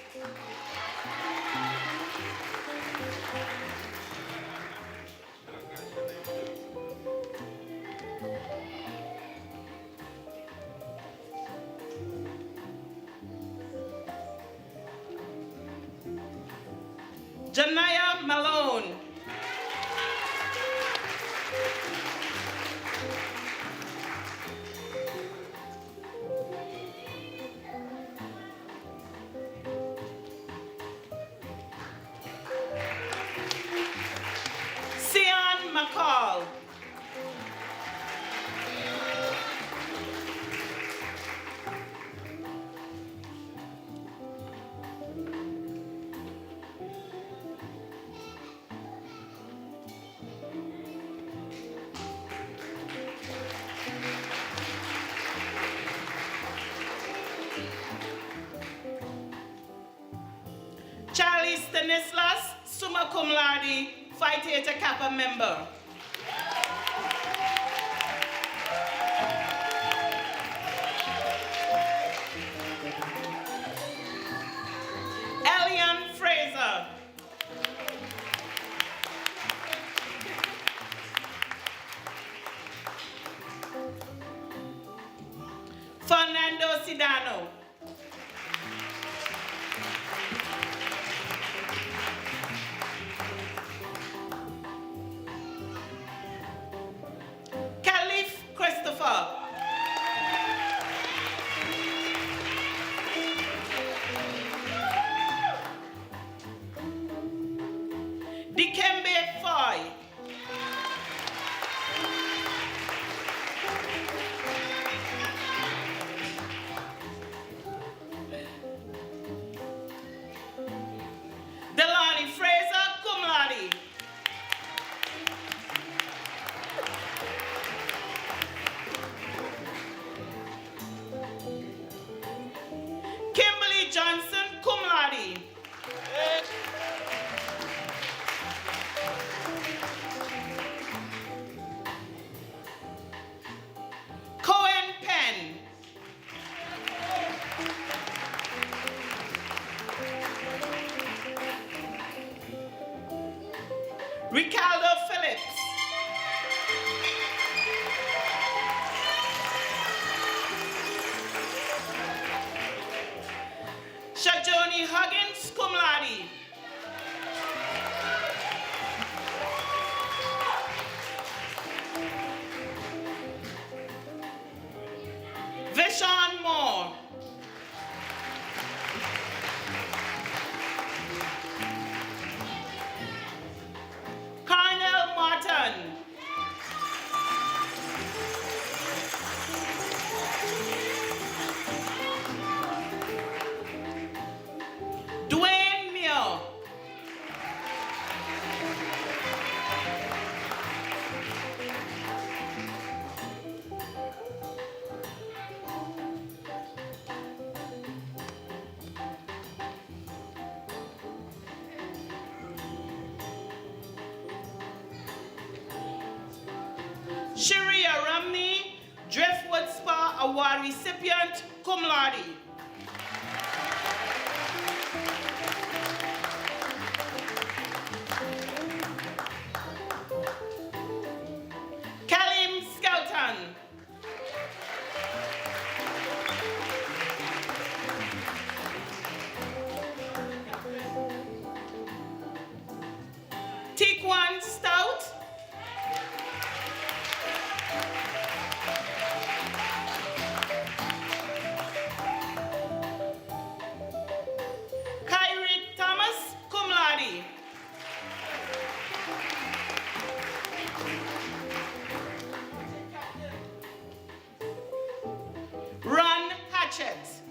Janaya Malone. Stanislas, summa cum laude, Phi Theta Kappa member. Elian Fraser. Fernando Sidano. Caliph Christopher. Dikembe Foy. Delani Fraser, cum laude. Kimberly Johnson, cum laude. Cohen Penn. Ricardo Phillips. Shajoni Huggins, cum laude. Vishon Moore. Carnell Martin. Dwayne Muir. Sharia Ramney, Driftwood Spa Award recipient, cum laude. Kalim Skelton. Tikwan Stout. Kyrie Thomas, cum laude. Ron Hatchett.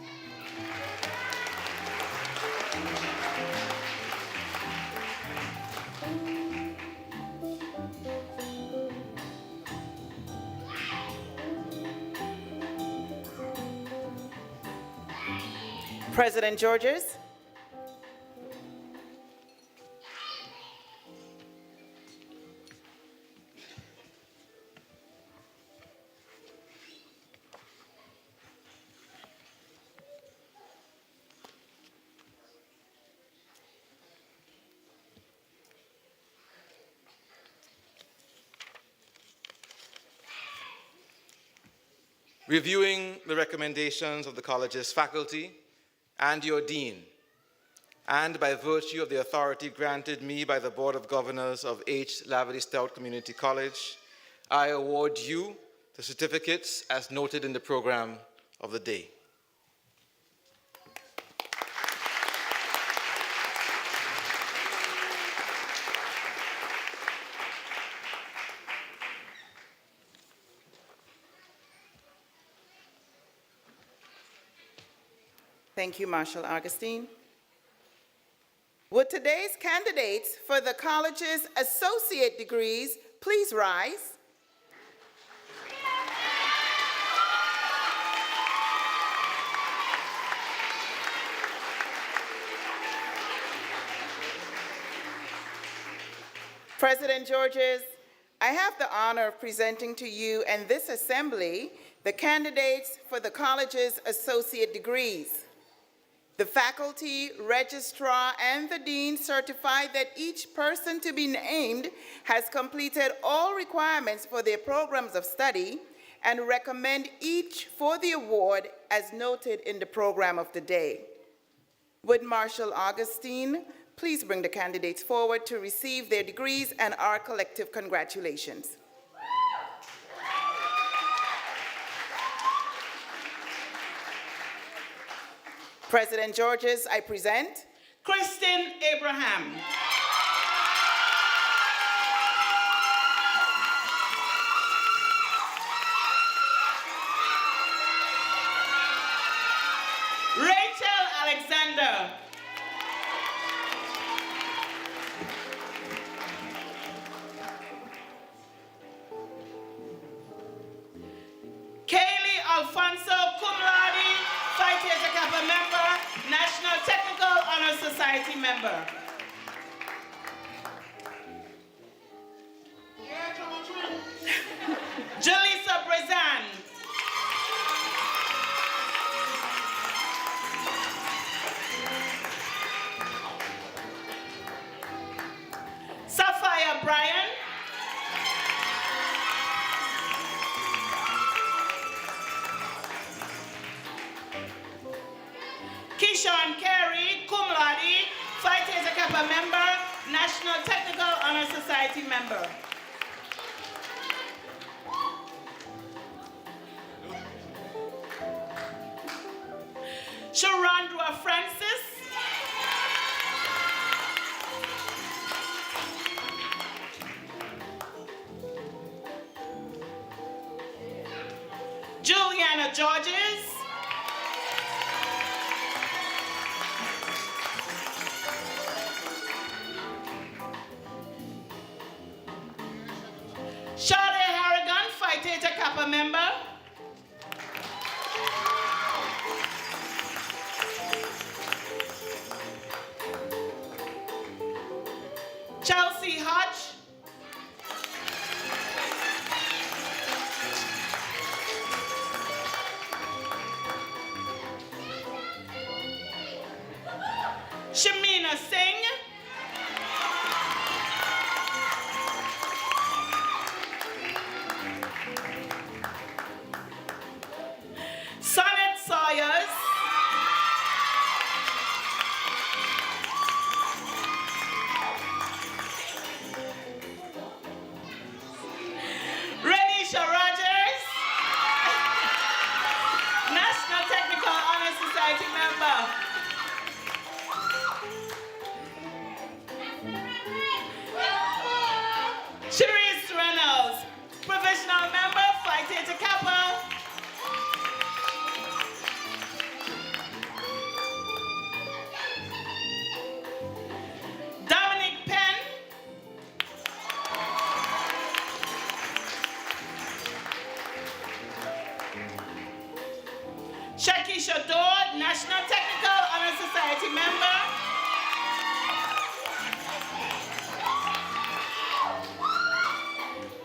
President Georges. Reviewing the recommendations of the college's faculty and your dean, and by virtue of the authority granted me by the Board of Governors of H. Laverty Stout Community College, I award you the certificates as noted in the program of the day. Thank you, Marshal Augustine. Would today's candidates for the college's associate degrees please rise? President Georges, I have the honor of presenting to you and this assembly the candidates for the college's associate degrees. The faculty, registrar, and the dean certify that each person to be named has completed all requirements for their programs of study and recommend each for the award as noted in the program of the day. Would Marshal Augustine please bring the candidates forward to receive their degrees and our collective congratulations. President Georges, I present Kristen Abraham. Rachel Alexander. Kaylee Alfonso, cum laude, Phi Theta Kappa member, National Technical Honor Society member. Julissa Brezan. Sapphire Bryan. Keyshawn Carey, cum laude, Phi Theta Kappa member, National Technical Honor Society member. Sharandra Francis. Juliana Georges. Sade Harrigan, Phi Theta Kappa member. Chelsea Hodge. Shamina Singh. Sonnet Sawyers. Renisha Rogers. National Technical Honor Society member. Cherise Reynolds, professional member, Phi Theta Kappa. Dominic Penn. Shakisha Dodd, National Technical Honor Society member.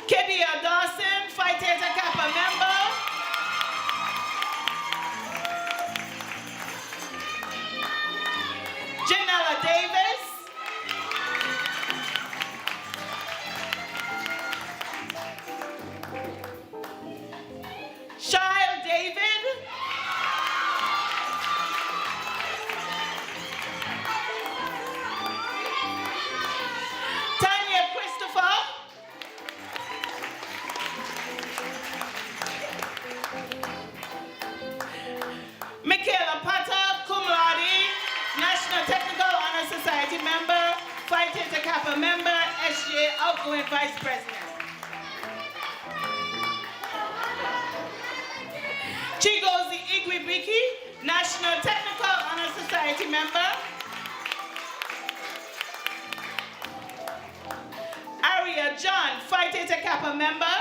Kedia Dawson, Phi Theta Kappa member. Janella Davis. Shyle David. Tanya Christopher. Michaela Potter, cum laude, National Technical Honor Society member, Phi Theta Kappa member, SGA outgoing vice president. Chigozie Igwebiki, National Technical Honor Society member. Aria John, Phi Theta Kappa member.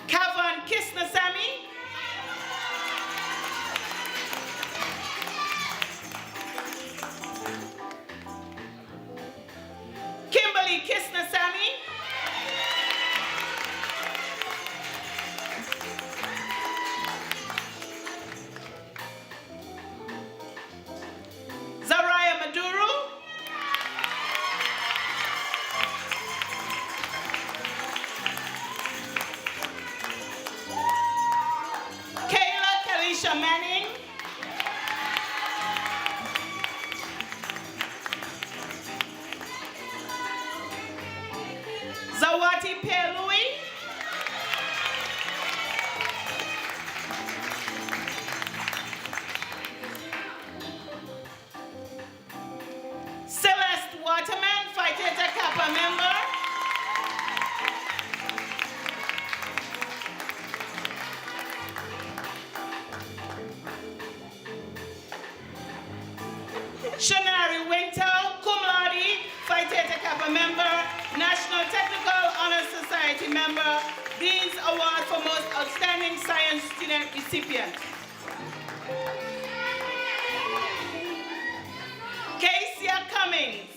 Kavan Kisnasamy. Pierre-Louis. Celeste Waterman, Phi Theta Kappa member. Shanari Winter, cum laude, Phi Theta Kappa member, National Technical Honor Society member, Dean's Award for Most Outstanding Science Student recipient. Kesia Cummings.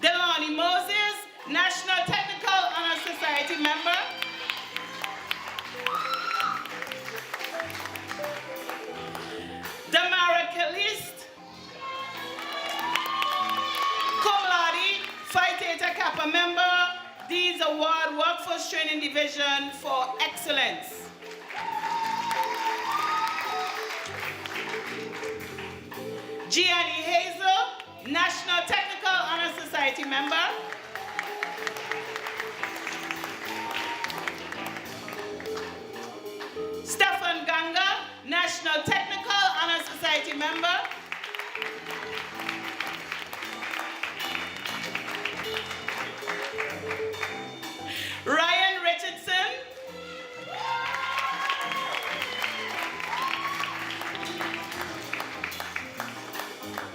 Delani Moses, National Technical Honor Society member. Damara Caliste, cum laude, Phi Theta Kappa member, Dean's Award Workforce Training Division for Excellence. Gianni Hazel, National Technical Honor Society member. Stefan Ganga, National Technical Honor Society member. Ryan Richardson.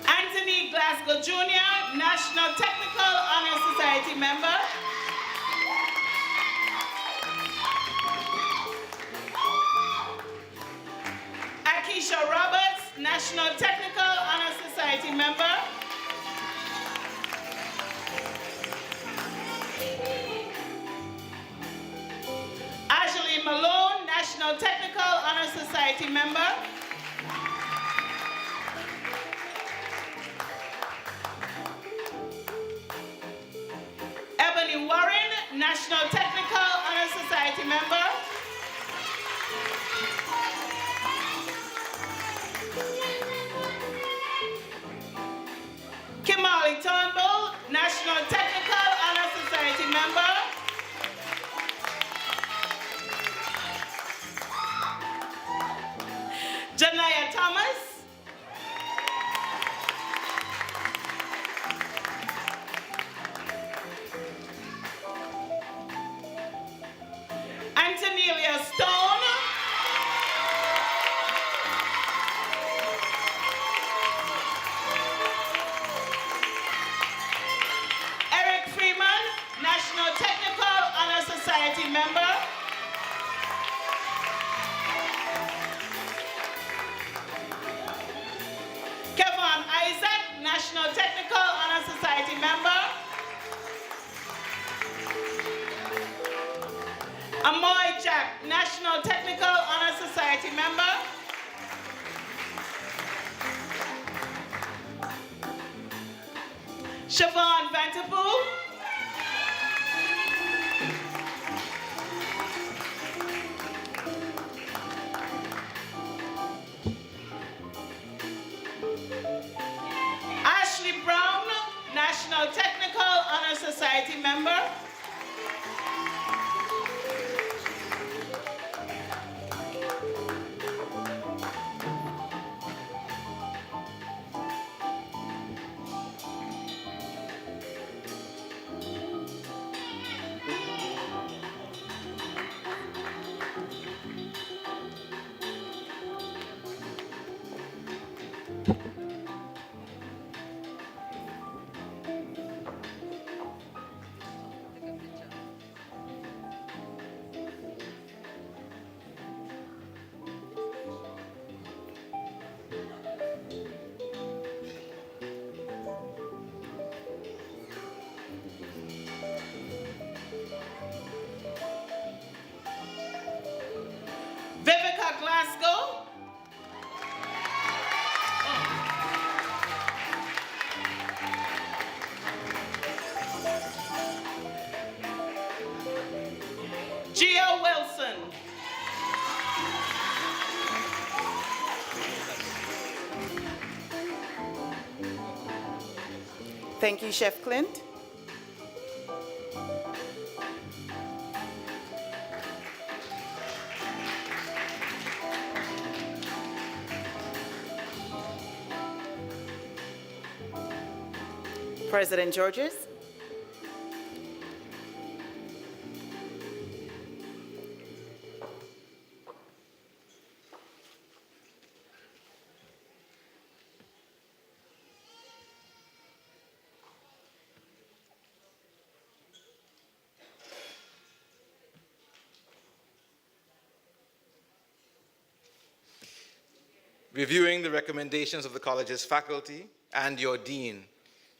Anthony Glasgow Jr., National Technical Honor Society member. Akisha Roberts, National Technical Honor Society member. Ashley Malone, National Technical Honor Society member. Ebony Warren, National Technical Honor Society member. Kimali Turnbull, National Technical Honor Society member. Janaya Thomas. Antonelia Stone. Eric Freeman, National Technical Honor Society member. Kevin Isaac, National Technical Honor Society member. Amoy Jack, National Technical Honor Society member. Siobhan Vanterpool. Ashley Brown, National Technical Honor Society member. Vivica Glasgow. Gia Wilson. Thank you, Chef Clint. President Georges. Reviewing the recommendations of the college's faculty and your dean,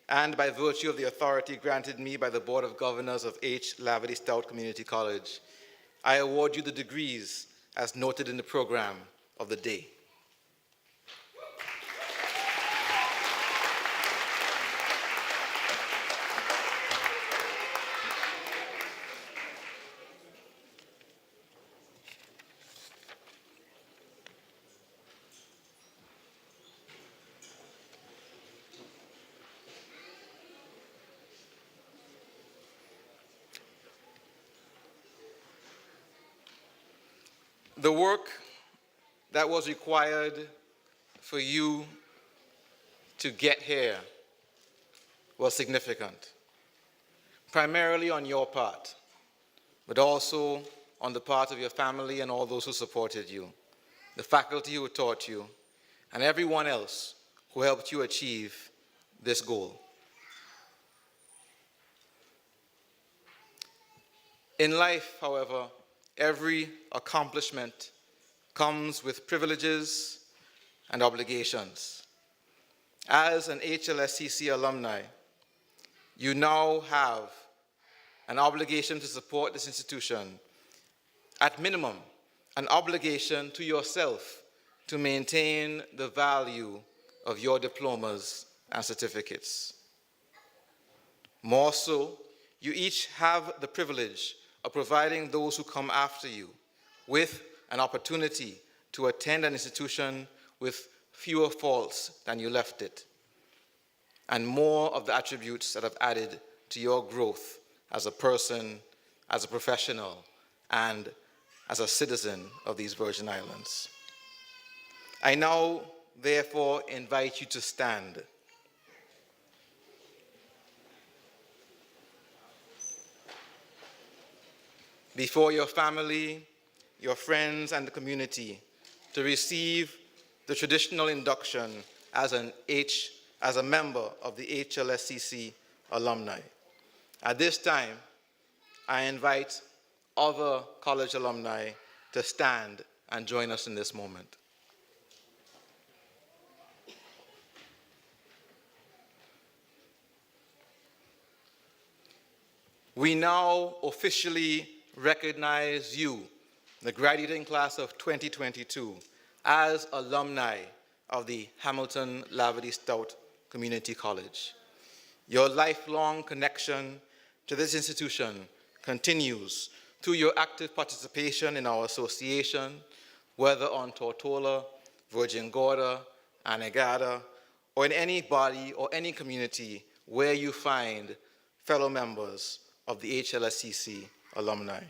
and by virtue of the authority granted me by the Board of Governors of H. Laverty Stout Community College, I award you the degrees as noted in the program of the day. The work that was required for you to get here was significant, primarily on your part, but also on the part of your family and all those who supported you, the faculty who taught you, and everyone else who helped you achieve this goal. In life, however, every accomplishment comes with privileges and obligations. As an HLSCC alumni, you now have an obligation to support this institution. At minimum, an obligation to yourself to maintain the value of your diplomas and certificates. More so, you each have the privilege of providing those who come after you with an opportunity to attend an institution with fewer faults than you left it, and more of the attributes that have added to your growth as a person, as a professional, and as a citizen of these Virgin Islands. I now, therefore, invite you to stand. Before your family, your friends, and the community to receive the traditional induction as a member of the HLSCC alumni. At this time, I invite other college alumni to stand and join us in this moment. We now officially recognize you, the graduating class of 2022, as alumni of the Hamilton Laverty Stout Community College. Your lifelong connection to this institution continues through your active participation in our association, whether on Tortola, Virgin Gorda, Anegada, or in any body or any community where you find fellow members of the HLSCC alumni.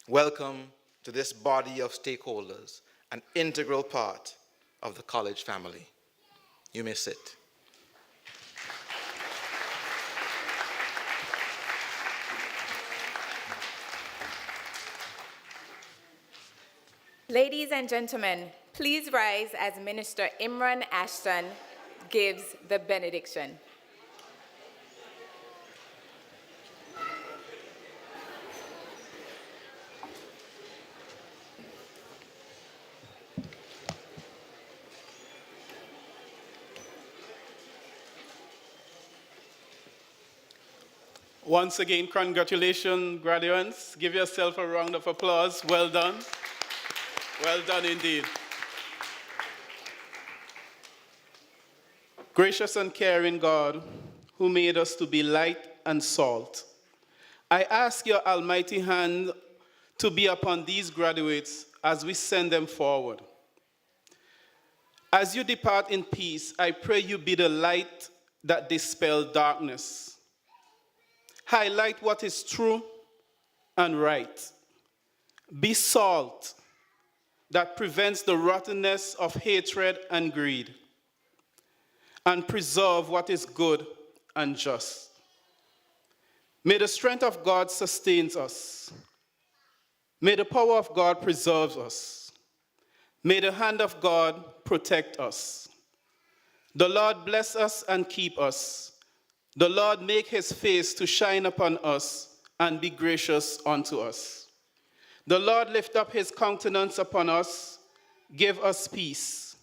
Welcome to this body of stakeholders, an integral part of the college family. You may sit. Ladies and gentlemen, please rise as Minister Imran Ashton gives the benediction. Once again, congratulations, graduates. Give yourself a round of applause. Well done. Well done indeed. Gracious and caring God, who made us to be light and salt, I ask your almighty hand to be upon these graduates as we send them forward. As you depart in peace, I pray you be the light that dispel darkness. Highlight what is true and right. Be salt that prevents the rottenness of hatred and greed, and preserve what is good and just. May the strength of God sustain us. May the power of God preserve us. May the hand of God protect us. The Lord bless us and keep us. The Lord make his face to shine upon us and be gracious unto us. The Lord lift up his countenance upon us, give us peace.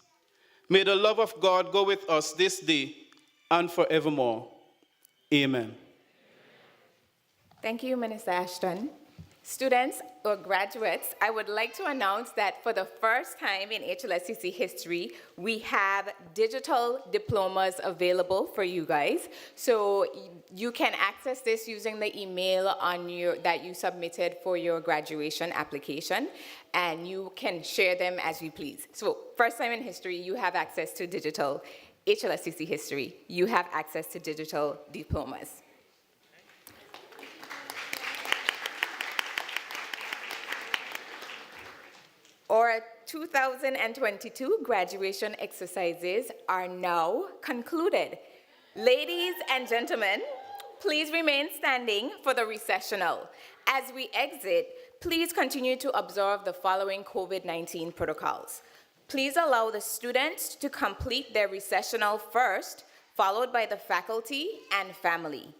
May the love of God go with us this day and forevermore. Amen. Thank you, Minister Ashton. Students or graduates, I would like to announce that for the first time in HLSCC history, we have digital diplomas available for you guys. So you can access this using the email that you submitted for your graduation application, and you can share them as you please. So first time in history, you have access to digital HLSCC history. You have access to digital diplomas. Our 2022 graduation exercises are now concluded. Ladies and gentlemen, please remain standing for the recessional. As we exit, please continue to observe the following COVID-19 protocols. Please allow the students to complete their recessional first, followed by the faculty and family.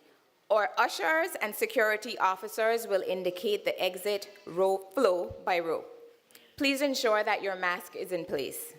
Our ushers and security officers will indicate the exit flow by row. Please ensure that your mask is in place.